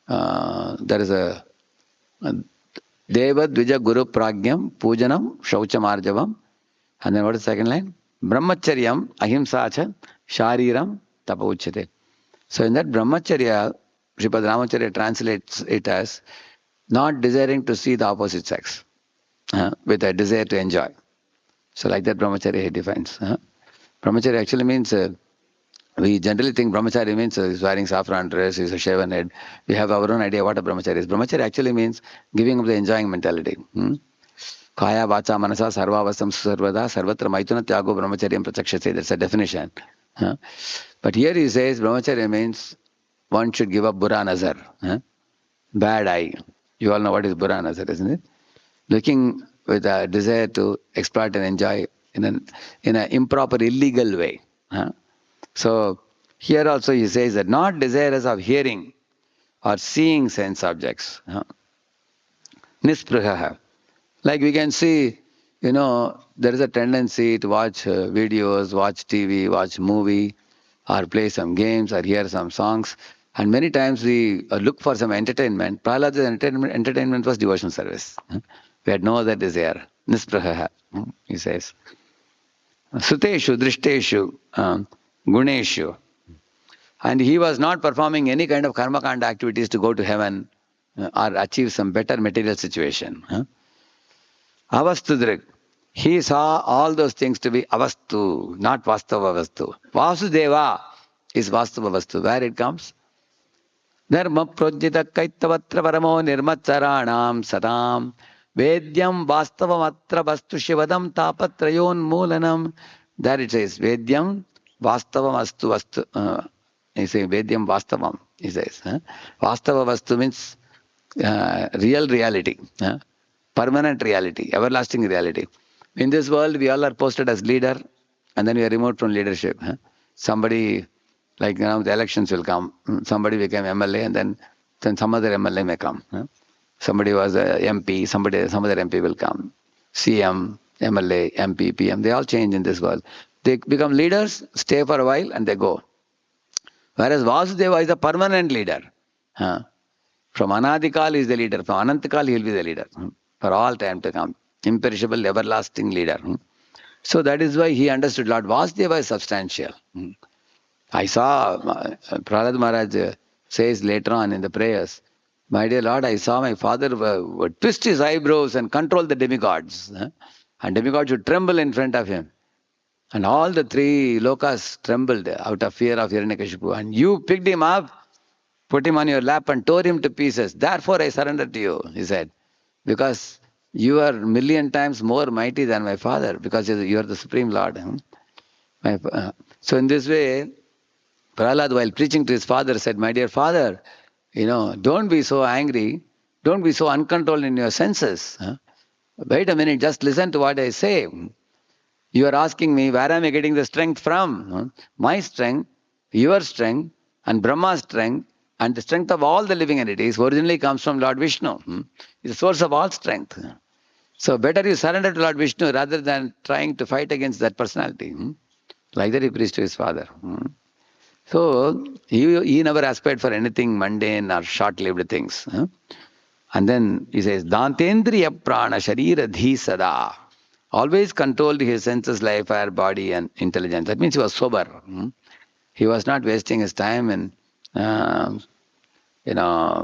there is a Deva Dvija Guru Pragyam Pujanam Shauchamarjavam. And then what is the second line? Brahmacharyam Ahimsacha Shariram Tapauchate. So in that Brahmacharya, Sripad Ramacharya translates it as not desiring to see the opposite sex, with a desire to enjoy. So like that Brahmacharya he defines. Brahmacharya actually means, we generally think Brahmacharya means he's wearing saffron dress, he's a shaven head. We have our own idea what a Brahmacharya is. Brahmacharya actually means giving up the enjoying mentality. Kaya vacha manasa sarvavasam sarvada sarvatra maituna tyago brahmacharyam prachakshase. That's a definition. But here he says brahmacharya means one should give up bura nazar. Bad eye. You all know what is bura nazar, isn't it? Looking with a desire to exploit and enjoy in an improper, illegal way. So here also he says that not desirous of hearing or seeing sense objects. Nisprihaha. Like we can see, there is a tendency to watch videos, watch TV, watch movie, or play some games, or hear some songs. And many times we look for some entertainment. Prahlada's entertainment was devotional service. We had no other desire. Nispraha, he says. Suteshu, Drishteshu, Guneshu. And he was not performing any kind of karma kanda activities to go to heaven or achieve some better material situation. Avastudrik. He saw all those things to be avastu, not vastava vastu. Vasudeva is vastava vastu. Where it comes? Dharma projita kaitavatra paramo nirmatsaranam satam vedyam vastavamatra vastu shivadam tapatrayon moolanam. There it says vedyam vastavam astu vastu. He says vedyam vastavam. He says vastava vastu means real reality, permanent reality, everlasting reality. In this world, we all are posted as leader, and then we are removed from leadership. Somebody, like now, the elections will come. Somebody became MLA, and then some other MLA may come. Somebody was a MP, some other MP will come. CM, MLA, MP, PM, they all change in this world. They become leaders, stay for a while, and they go. Whereas Vasudeva is a permanent leader. From Anadikal he is the leader. From Anantakal he will be the leader. For all time to come. Imperishable, everlasting leader. So that is why he understood Lord Vasudeva is substantial. I saw Prahlada Maharaj says later on in the prayers, my dear Lord, I saw my father would twist his eyebrows and control the demigods. And demigods would tremble in front of him. And all the three lokas trembled out of fear of Hiranyakashipu. And you picked him up, put him on your lap and tore him to pieces. Therefore I surrender to you, he said. Because you are a million times more mighty than my father, because you are the Supreme Lord. So in this way, Prahlad, while preaching to his father, said, my dear father, don't be so angry. Don't be so uncontrolled in your senses. Wait a minute, just listen to what I say. You are asking me, where am I getting the strength from? My strength, your strength, and Brahma's strength, and the strength of all the living entities originally comes from Lord Vishnu. It's the source of all strength. So better you surrender to Lord Vishnu rather than trying to fight against that personality. Like that he preached to his father. So he never aspired for anything mundane or short-lived things. And then he says, Dantendriya prana sharira dhi sada. Always controlled his senses, life, air, body and intelligence. That means he was sober. He was not wasting his time in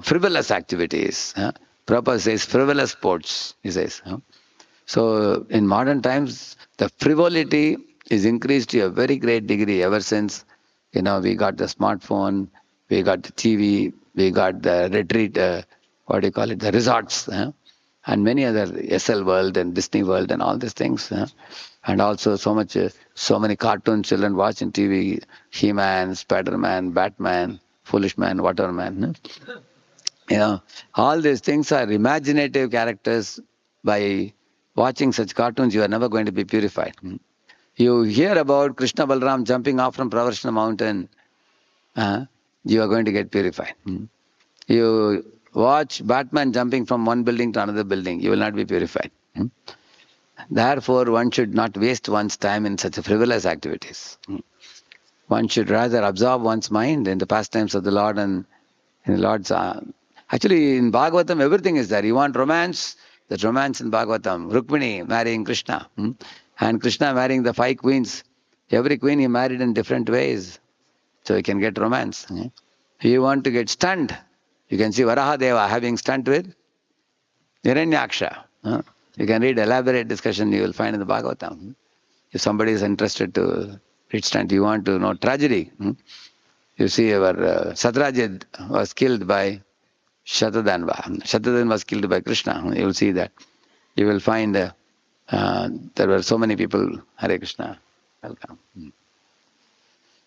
frivolous activities. Prabhupada says frivolous sports, he says. So in modern times, the frivolity is increased to a very great degree ever since, we got the smartphone, we got the TV, we got the retreat, the resorts, and many other SL World and Disney World and all these things. And also so many cartoons children watch in TV, He-Man, Spider-Man, Batman, Foolish Man, Whatever Man. All these things are imaginative characters. By watching such cartoons, you are never going to be purified. You hear about Krishna Balram jumping off from Pravarshana mountain, you are going to get purified. You watch Batman jumping from one building to another building, you will not be purified. Therefore, one should not waste one's time in such frivolous activities. One should rather absorb one's mind in the pastimes of the Lord and in the Lord's... Actually, in Bhagavatam, everything is there. You want romance? There's romance in Bhagavatam. Rukmini marrying Krishna. And Krishna marrying the 5 queens. Every queen he married in different ways. So you can get romance. You want to get stunned. You can see Varahadeva having stunt with Hiranyaksha. You can read elaborate discussion you will find in the Bhagavatam. If somebody is interested to read stunt, you want to know tragedy. You see our Satrajit was killed by Shatadanva. Shatadanva was killed by Krishna. You will see that. You will find There were so many people. Hare Krishna. Welcome.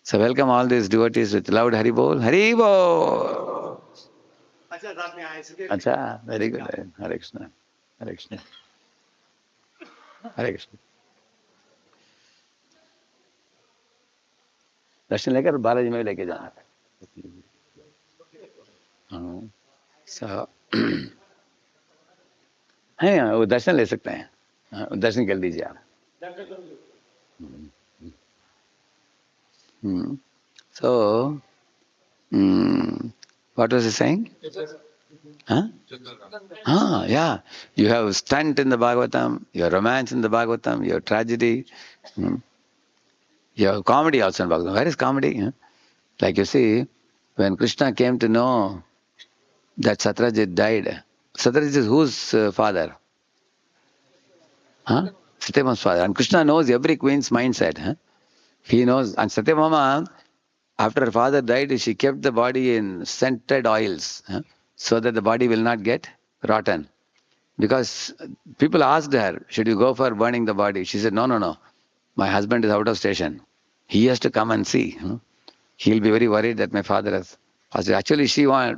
So welcome all these devotees with loud Hari Bol. Hari Bol! Acha, very good. Hare Krishna. Hare Krishna. Hare Krishna. दर्शन लेकर बालाजी में लेके जाना है. So, है वो दर्शन ले सकते हैं. दर्शन कर लीजिए आप. So, what was he saying? Huh? Yeah. You have stunt in the Bhagavatam, you have romance in the Bhagavatam, you have tragedy, you have comedy also in Bhagavatam. Where is comedy? Like you see, when Krishna came to know that Satyajit died, Satyajit is whose father? Satyabhama's father. And Krishna knows every queen's mindset. He knows. And Satyabhama, after her father died, she kept the body in scented oils so that the body will not get rotten. Because people asked her, should you go for burning the body? She said, no. My husband is out of station. He has to come and see. He'll be very worried that my father has passed away. Actually,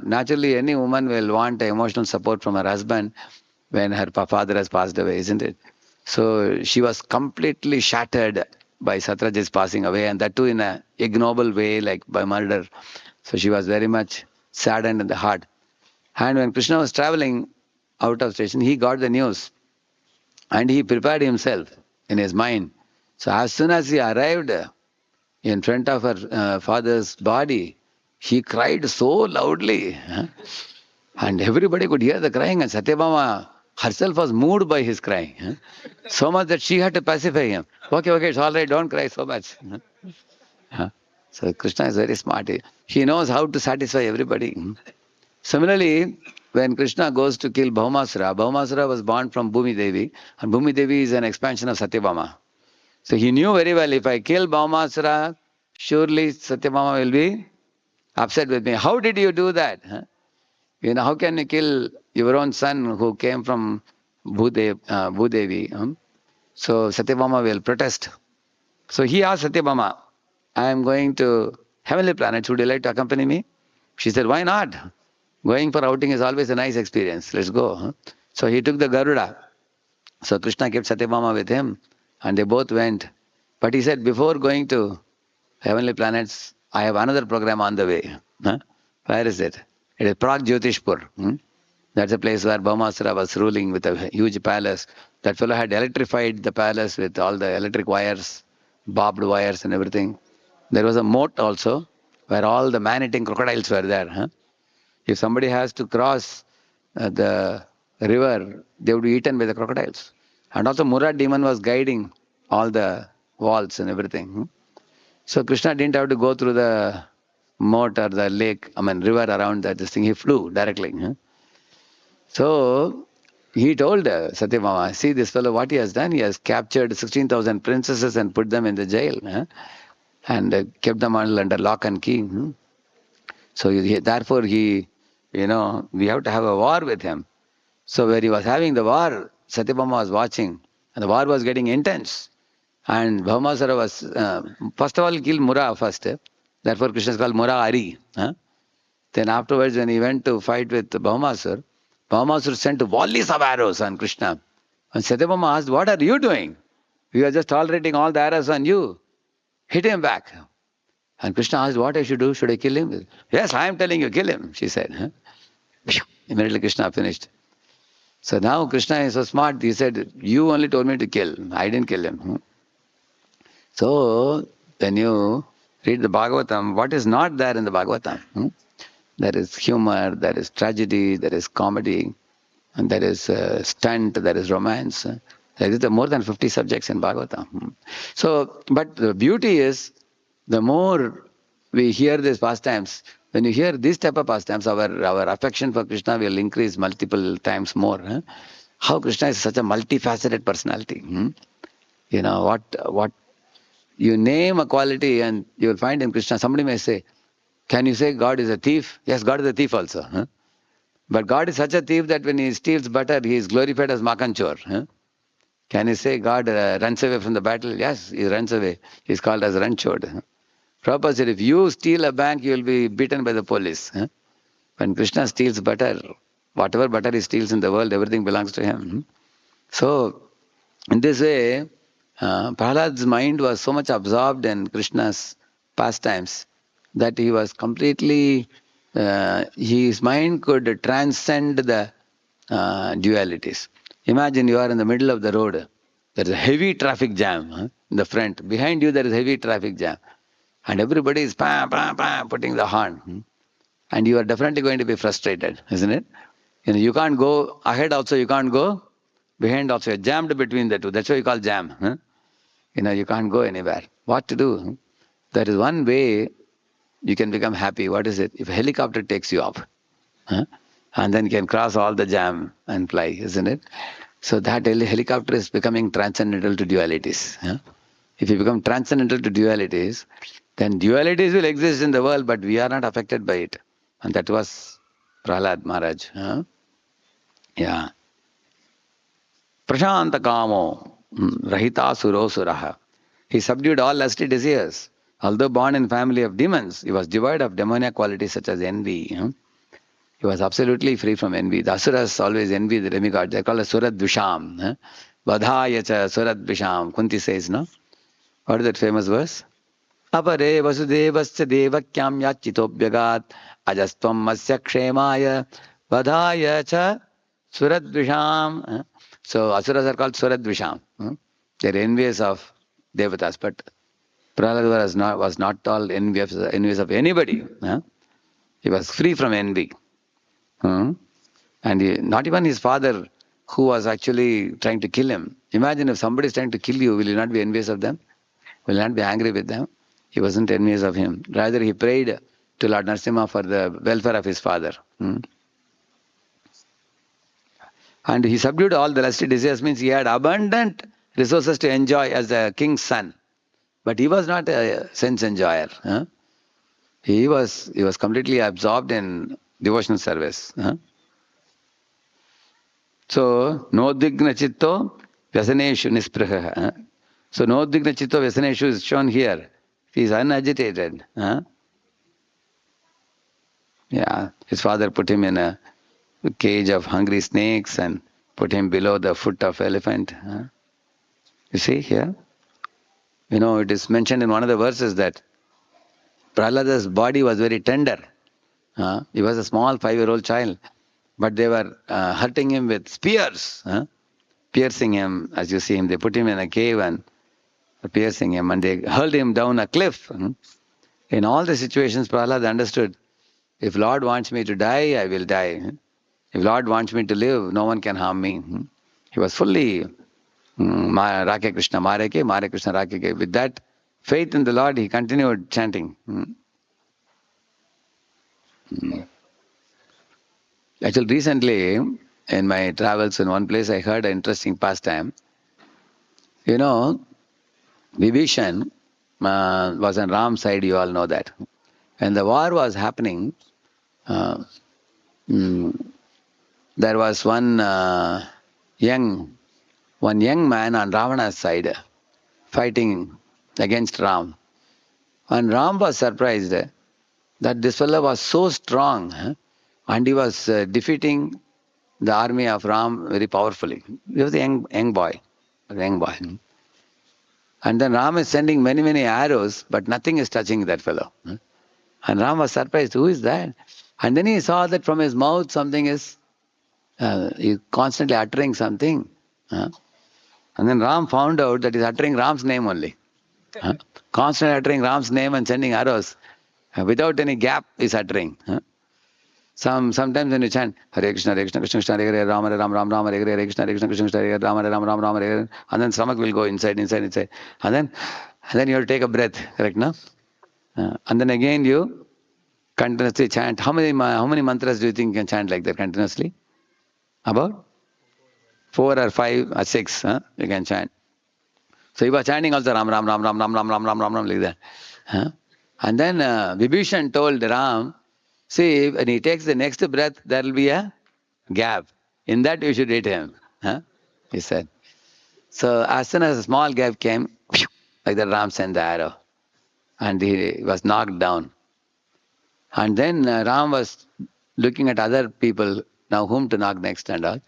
naturally any woman will want emotional support from her husband when her father has passed away, isn't it? So she was completely shattered by Satyajit's passing away, and that too in an ignoble way, like by murder. So she was very much saddened in the heart. And when Krishna was traveling out of station, he got the news and he prepared himself in his mind. So as soon as he arrived in front of her father's body, he cried so loudly. And everybody could hear the crying, and Satyabhama herself was moved by his crying. So much that she had to pacify him. Okay, it's all right, don't cry so much. So Krishna is very smart. He knows how to satisfy everybody. Similarly, when Krishna goes to kill Bhaumasura was born from Bhumi Devi, and Bhumi Devi is an expansion of Satyabhama. So he knew very well, if I kill Bhaumasura, surely Satyabhama will be upset with me. How did you do that? How can you kill your own son who came from Bhudevi? So Satyabhama will protest. So he asked Satyabhama, I am going to heavenly planet, would you like to accompany me? She said, why not? Going for outing is always a nice experience. Let's go. So he took the Garuda. So Krishna kept Satyabhama with him, and they both went. But he said, before going to heavenly planets, I have another program on the way. Where is it? It is Pragjyotishpur. That's a place where Bhaumasura was ruling with a huge palace. That fellow had electrified the palace with all the electric wires, barbed wires and everything. There was a moat also, where all the man-eating crocodiles were there. If somebody has to cross the river, they would be eaten by the crocodiles. And also Murad demon was guiding all the walls and everything. So Krishna didn't have to go through the moat or the lake, river around this thing. He flew directly. So he told Satyabhama, see this fellow, what he has done, he has captured 16,000 princesses and put them in the jail and kept them under lock and key. So therefore we have to have a war with him. So where he was having the war, Satyabhama was watching, and the war was getting intense. And Bhaumasura was, first of all, killed Mura first. Therefore Krishna is called Murari. Then afterwards, when he went to fight with Bhaumasura, Bhaumasura sent volleys of arrows on Krishna. And Satyabhama asked, what are you doing? We are just tolerating all the arrows on you. Hit him back. And Krishna asked, what I should do? Should I kill him? Yes, I am telling you, kill him, she said. Immediately Krishna finished. So now Krishna is so smart, he said, you only told me to kill. I didn't kill him. So when you read the Bhagavatam, what is not there in the Bhagavatam? There is humor, there is tragedy, there is comedy, and there is stunt, there is romance. There is more than 50 subjects in Bhagavatam. So, but the beauty is, the more we hear these pastimes, when you hear these type of pastimes, our affection for Krishna will increase multiple times more. How Krishna is such a multifaceted personality. What you name a quality and you will find in Krishna. Somebody may say, can you say God is a thief? Yes, God is a thief also. But God is such a thief that when he steals butter, he is glorified as Makanchor. Can you say God runs away from the battle? Yes, he runs away. He's called as Ranchod. Prabhupada said, if you steal a bank, you will be beaten by the police. When Krishna steals butter, whatever butter he steals in the world, everything belongs to him. So, in this way, Prahlad's mind was so much absorbed in Krishna's pastimes that he was completely, his mind could transcend the dualities. Imagine you are in the middle of the road. There is a heavy traffic jam in the front. Behind you there is heavy traffic jam. And everybody is putting the horn. And you are definitely going to be frustrated, isn't it? You can't go ahead also, you can't go behind also. You're jammed between the two. That's why you call jam. You can't go anywhere. What to do? There is one way you can become happy. What is it? If a helicopter takes you up, and then you can cross all the jam and fly, isn't it? So that helicopter is becoming transcendental to dualities. If you become transcendental to dualities, then dualities will exist in the world, but we are not affected by it. And that was Prahlad Maharaj. Yeah. Prashanta Kamo, Rahita Suro Suraha. He subdued all lusty desires. Although born in family of demons, he was devoid of demoniac qualities such as envy. He was absolutely free from envy. The asuras always envy the demigods. They call it Surad Visham. Vadhaya cha Surad Visham. Kunti says, no? What is that famous verse? Apare vasudevasya devakyam yachitobhyagat ajastvam masya kshemaya vadhaya cha Surad Visham. So asuras are called Surad Visham. They are envious of devatas. But Prahlada was not all envious of anybody. He was free from envy. And not even his father, who was actually trying to kill him. Imagine if somebody is trying to kill you, will you not be envious of them? Will you not be angry with them? He wasn't envious of him. Rather, he prayed to Lord Narasimha for the welfare of his father. And he subdued all the lusty desires, means he had abundant resources to enjoy as a king's son. But he was not a sense enjoyer. He was completely absorbed in devotional service. So, nodvigna chitto vyasaneshu nispraha. So, nodvigna chitto vyasaneshu is shown here. He is unagitated. Yeah, his father put him in a cage of hungry snakes and put him below the foot of elephant. You see here? It is mentioned in one of the verses that Prahlada's body was very tender. He was a small 5-year-old child. But they were hurting him with spears, piercing him. As you see him, they put him in a cave and piercing him. And they hurled him down a cliff. In all the situations, Prahlada understood, if Lord wants me to die, I will die. If Lord wants me to live, no one can harm me. He was fully HareKrishna, HareKrishna, HareKrishna. With that faith in the Lord, he continued chanting. Actually, recently, in my travels in one place, I heard an interesting pastime. Vibhishan was on Ram's side, you all know that. When the war was happening, there was one young man on Ravana's side fighting against Ram. And Ram was surprised that this fellow was so strong and he was defeating the army of Ram very powerfully. He was a young boy. And then Ram is sending many, many arrows, but nothing is touching that fellow. And Ram was surprised, who is that? And then he saw that from his mouth something is, he's constantly uttering something. And then Ram found out that he's uttering Ram's name only. Constantly uttering Ram's name and sending arrows. Without any gap, he's uttering. Sometimes when you chant Hare Krishna, Hare Krishna, Krishna Krishna, Hare Hare, Rama Hare, Rama Rama, Rama Hare Hare, Hare Krishna, Hare Krishna, Krishna Krishna, Hare Hare, Rama Hare, Rama Rama, Rama Hare Hare, and then stomach will go inside. And then you have to take a breath, correct, no? And then again you continuously chant. How many mantras do you think you can chant like that continuously? About 4 or 5 or 6, you can chant. So he was chanting also Ram Ram Ram Ram Ram Ram Ram Ram Ram Ram like that. And then Vibhishan told Ram, see, when he takes the next breath, there will be a gap. In that you should hit him. He said. So as soon as a small gap came, like the Ram sent the arrow, and he was knocked down. And then Ram was looking at other people, now whom to knock next and all.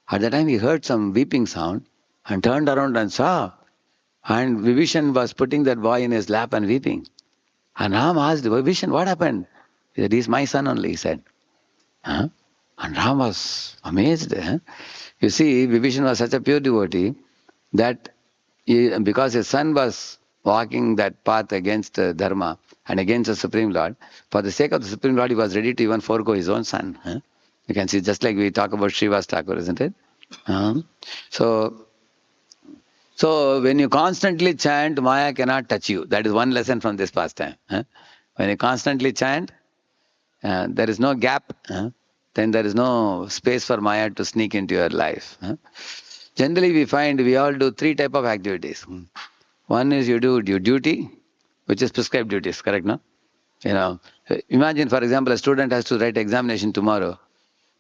At the time he heard some weeping sound and turned around and saw. And Vibhishan was putting that boy in his lap and weeping. And Ram asked, Vibhishan, what happened? He said, he's my son only, he said. Huh? And Ram was amazed. Huh? You see, Vibhishan was such a pure devotee that because his son was walking that path against Dharma and against the Supreme Lord, for the sake of the Supreme Lord, he was ready to even forego his own son. Huh? You can see, just like we talk about Srivas Thakur, isn't it? So when you constantly chant, Maya cannot touch you. That is one lesson from this pastime. Huh? When you constantly chant, there is no gap. Then there is no space for Maya to sneak into your life. Generally, we find we all do three types of activities. One is you do your duty, which is prescribed duties, correct, no? You know, imagine, for example, a student has to write examination tomorrow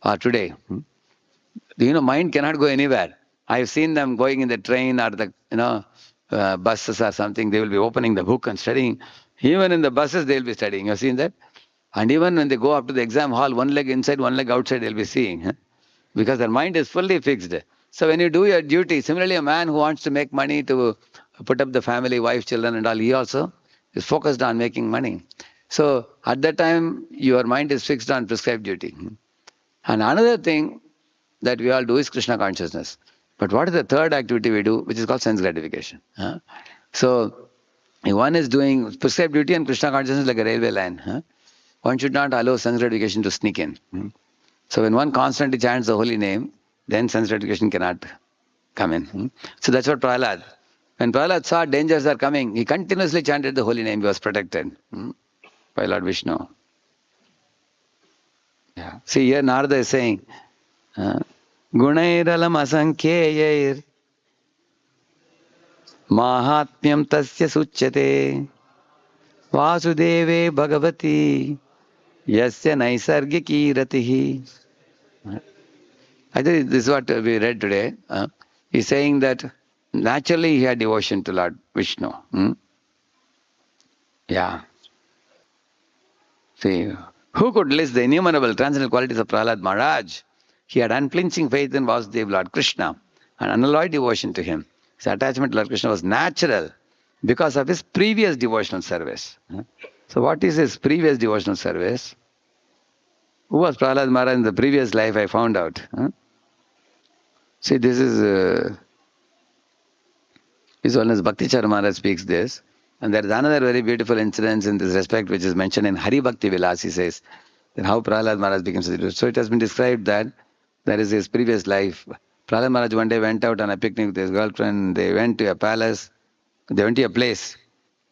or today. Mind cannot go anywhere. I've seen them going in the train or the, buses or something. They will be opening the book and studying. Even in the buses, they will be studying. You've seen that? And even when they go up to the exam hall, one leg inside, one leg outside, they'll be seeing. Because their mind is fully fixed. So when you do your duty, similarly, a man who wants to make money to put up the family, wife, children and all, he also is focused on making money. So at that time, your mind is fixed on prescribed duty. And another thing that we all do is Krishna consciousness. But what is the third activity we do, which is called sense gratification? So one is doing prescribed duty and Krishna consciousness like a railway line. One should not allow sense gratification to sneak in. So when one constantly chants the holy name, then sense gratification cannot come in. So that's what Prahlada. When Prahlada saw dangers are coming, he continuously chanted the holy name. He was protected by Lord Vishnu. Yeah. See, here Narada is saying, Gunairalam asankheyair mahatmyam tasya suchyate vasudeve bhagavati yasya naisargiki ratihi. I think this is what we read today. He's saying that naturally he had devotion to Lord Vishnu. Yeah. See, who could list the innumerable transcendental qualities of Prahlada Maharaj? He had unflinching faith in Vasudeva Lord Krishna and unalloyed devotion to him. His attachment to Lord Krishna was natural because of his previous devotional service. So what is his previous devotional service? Who was Prahlada Maharaj in the previous life? I found out. See, this is His Holiness Bhaktichar Maharaj speaks this. And there is another very beautiful incident in this respect which is mentioned in Hari Bhakti Vilas. He says that how Prahlada Maharaj became such a... So it has been described that there is his previous life. Prahlada Maharaj one day went out on a picnic with his girlfriend. They went to a palace. They went to a place.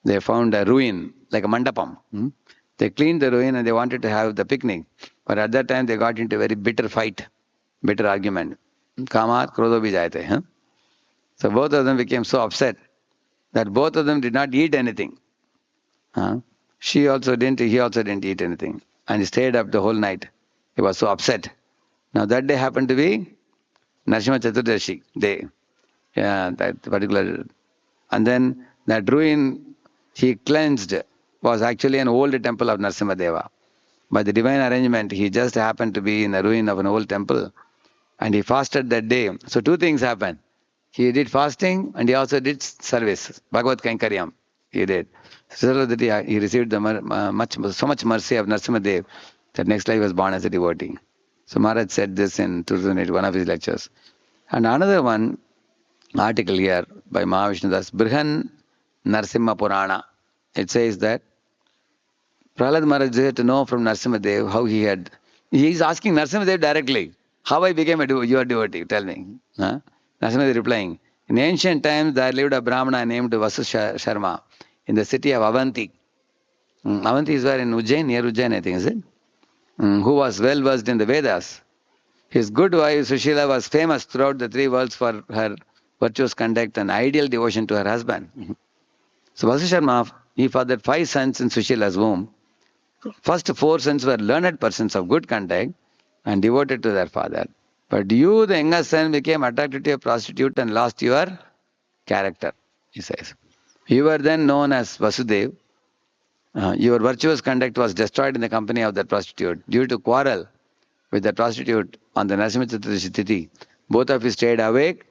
They found a ruin, like a mandapam. They cleaned the ruin and they wanted to have the picnic. But at that time they got into a very bitter fight, bitter argument. Kamat krodho bhi jayate. So both of them became so upset that both of them did not eat anything. She also didn't, he also didn't eat anything. And he stayed up the whole night. He was so upset. Now that day happened to be Narasimha Chaturdashi day. Yeah, that particular. And then that ruin he cleansed was actually an old temple of Narasimha Deva. By the divine arrangement, he just happened to be in the ruin of an old temple. And he fasted that day. So two things happened. He did fasting and he also did service. Bhagavad Kainkaryam. He did. So that he received the so much mercy of Narasimha Dev that next life he was born as a devotee. So Maharaj said this in 2008, one of his lectures. And another one, article here by Mahavishnu Das, Brihan Narasimha Purana. It says that Prahlada Maharaj had to know from Narasimha Dev how he had... He is asking Narasimha Dev directly, how I became your devotee, tell me. Narasimha Dev replying, in ancient times there lived a Brahmana named Vasu Sharma in the city of Avanti. Avanti is where in Ujjain, near Ujjain I think, is it? Who was well versed in the Vedas. His good wife Sushila was famous throughout the three worlds for her virtuous conduct and ideal devotion to her husband. So Vasu Sharma, he fathered 5 sons in Sushila's womb. First 4 sons were learned persons of good conduct and devoted to their father. But you, the youngest son, became attracted to a prostitute and lost your character, he says. You were then known as Vasudev. Your virtuous conduct was destroyed in the company of that prostitute. Due to quarrel with the prostitute on the Narasimha Chaturdashi Tithi, both of you stayed awake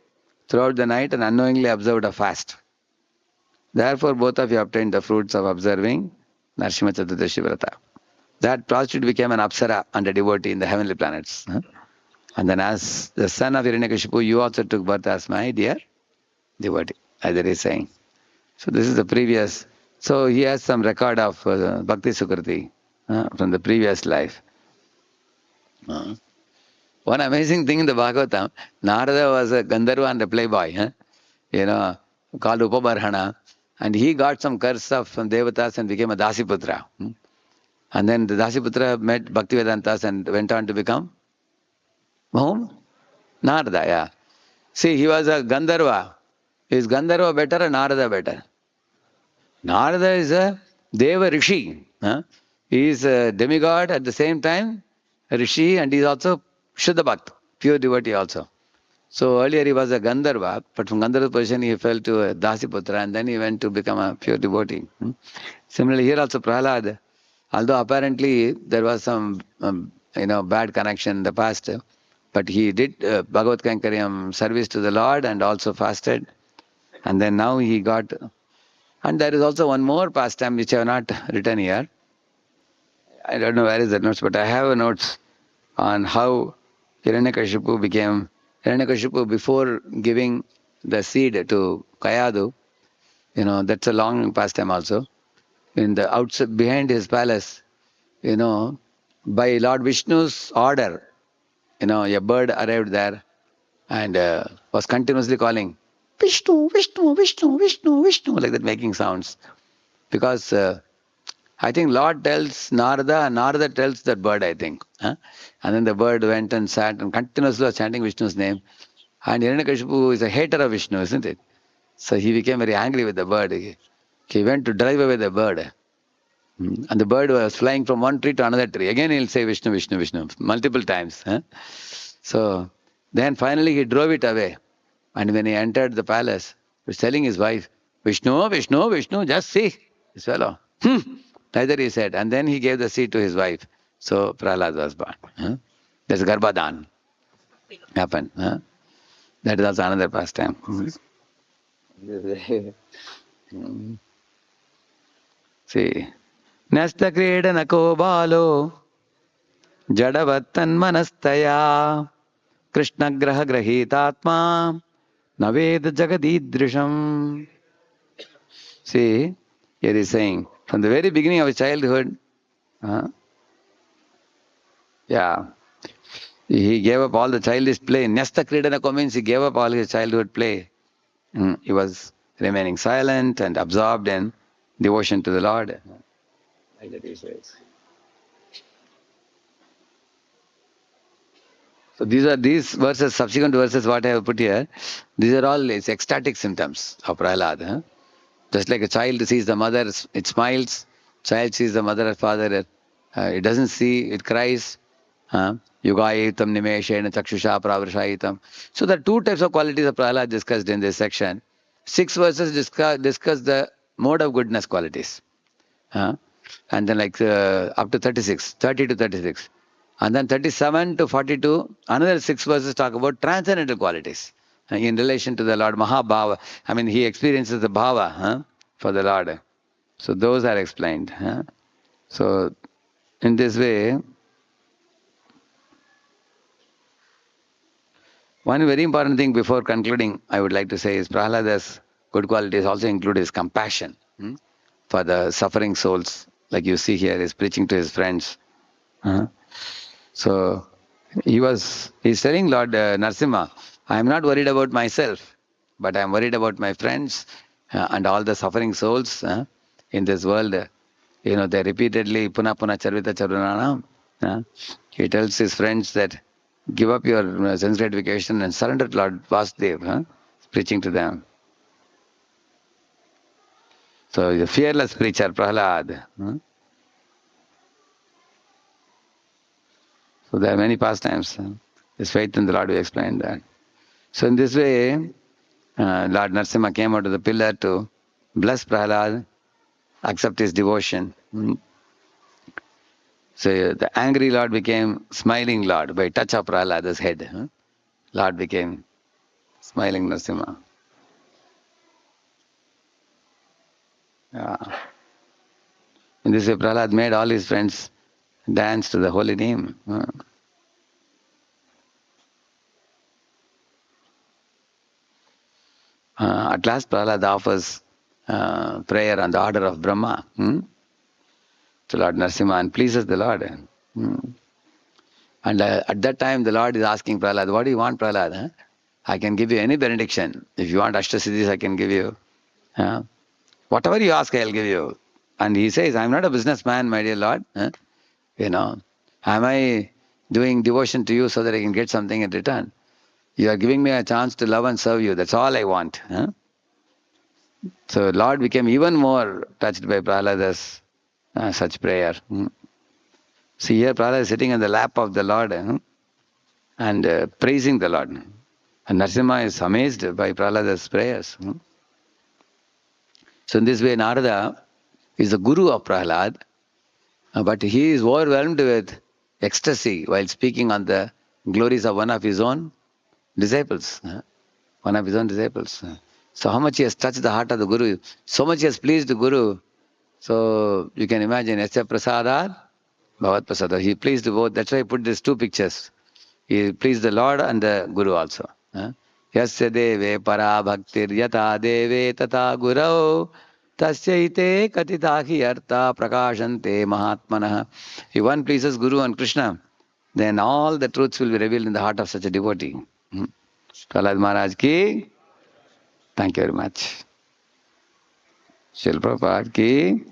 throughout the night and unknowingly observed a fast. Therefore, both of you obtained the fruits of observing Narasimha Chaturdashi Vrata. That prostitute became an apsara and a devotee in the heavenly planets. And then as the son of Hiranyakashipu, you also took birth as my dear devotee, as he is saying. So this is the previous. So he has some record of Bhakti Sukriti from the previous life. One amazing thing in the Bhagavatam, Narada was a Gandharva and a playboy, called Upabarhana, and he got some curse of from Devatas and became a Dasiputra. And then the Dasiputra met Bhaktivedantas and went on to become whom? Narada, yeah. See, he was a Gandharva. Is Gandharva better or Narada better? Narada is a Deva Rishi. He is a demigod at the same time, a Rishi, and he is also Shuddha Bhakt, pure devotee also. So earlier he was a Gandharva, but from Gandharva position he fell to a Dasiputra and then he went to become a pure devotee. Similarly here also Prahlada, although apparently there was some bad connection in the past, but he did Bhagavad Kankaryam service to the Lord and also fasted. And then now he got... And there is also one more pastime which I have not written here. I don't know where is that notes, but I have a notes on how Hiranyakashipu became... Hiranyakashipu before giving the seed to Kayadu, that's a long pastime also. In the outside, behind his palace, by Lord Vishnu's order, a bird arrived there and was continuously calling, Vishnu, Vishnu, Vishnu, Vishnu, Vishnu, like that, making sounds. Because I think Lord tells Narada, and Narada tells that bird, I think. And then the bird went and sat and continuously was chanting Vishnu's name. And Hiranyakashipu is a hater of Vishnu, isn't it? So he became very angry with the bird. He went to drive away the bird. And the bird was flying from one tree to another tree. Again he'll say Vishnu, Vishnu, Vishnu, multiple times. So then finally he drove it away. And when he entered the palace, he was telling his wife, Vishnu, Vishnu, Vishnu, just see this fellow. Neither he said. And then he gave the seed to his wife. So Prahlada was born. That's Garbhadan. Happened. That is also another pastime. See. Nasta Kreda Nako Balo Jadavatan Manastaya Krishna Graha Grahitatma Naved Jagadidrisham. See, here he is saying, from the very beginning of his childhood, he gave up all the childish play. Nyasta Kridanako means he gave up all his childhood play. He was remaining silent and absorbed in devotion to the Lord. Like that he says. So these verses, subsequent verses, what I have put here, these are all its ecstatic symptoms of Prahlada. Just like a child sees the mother, it smiles. Child sees the mother and father, it doesn't see, it cries. Yugayitam nimeshena chakshusha pravrashayitam. So there are two types of qualities of Prahlada discussed in this section. 6 verses discuss the mode of goodness qualities. And then up to 36, 30 to 36. And then 37 to 42, another 6 verses talk about transcendental qualities in relation to the Lord Mahabhava. I mean, he experiences the Bhava for the Lord. So those are explained. So in this way, one very important thing before concluding, I would like to say is Prahlada's good qualities also include his compassion for the suffering souls. Like you see here, he's preaching to his friends. So he's telling Lord Narasimha, I am not worried about myself, but I am worried about my friends and all the suffering souls in this world. They repeatedly, puna puna charvita charvananam. He tells his friends that give up your sense gratification and surrender to Lord Vasudev, preaching to them. So the fearless preacher, Prahlada. So there are many pastimes. His faith in the Lord, we explained that. So in this way, Lord Narasimha came out of the pillar to bless Prahlada, accept his devotion. So the angry Lord became smiling Lord by touch of Prahlada's head. Lord became smiling Narasimha. In this way, Prahlad made all his friends dance to the holy name. At last, Prahlad offers prayer on the order of Brahma to Lord Narasimha and pleases the Lord. And at that time, the Lord is asking Prahlad, what do you want, Prahlad? I can give you any benediction. If you want Ashtasiddhis, I can give you. Whatever you ask, I'll give you. And he says, I'm not a businessman, my dear Lord. Am I doing devotion to you so that I can get something in return? You are giving me a chance to love and serve you. That's all I want. So Lord became even more touched by Prahlada's such prayer. See here, Prahlada is sitting on the lap of the Lord and praising the Lord. And Narasimha is amazed by Prahlada's prayers. So in this way, Narada is the guru of Prahlad, but he is overwhelmed with ecstasy while speaking on the glories of one of his own disciples. One of his own disciples. So how much he has touched the heart of the Guru, so much he has pleased the Guru. So you can imagine, Yasya Prasadat, Bhavat Prasada. He pleased both. That's why I put these two pictures. He pleased the Lord and the Guru also. Yasya deve para bhaktir yata deve tata gurau tasyaite katitahi artha prakashante mahatmanah. If one pleases Guru and Krishna, then all the truths will be revealed in the heart of such a devotee. Prahlad Maharaj ki, thank you very much. Srila Prabhupada ki.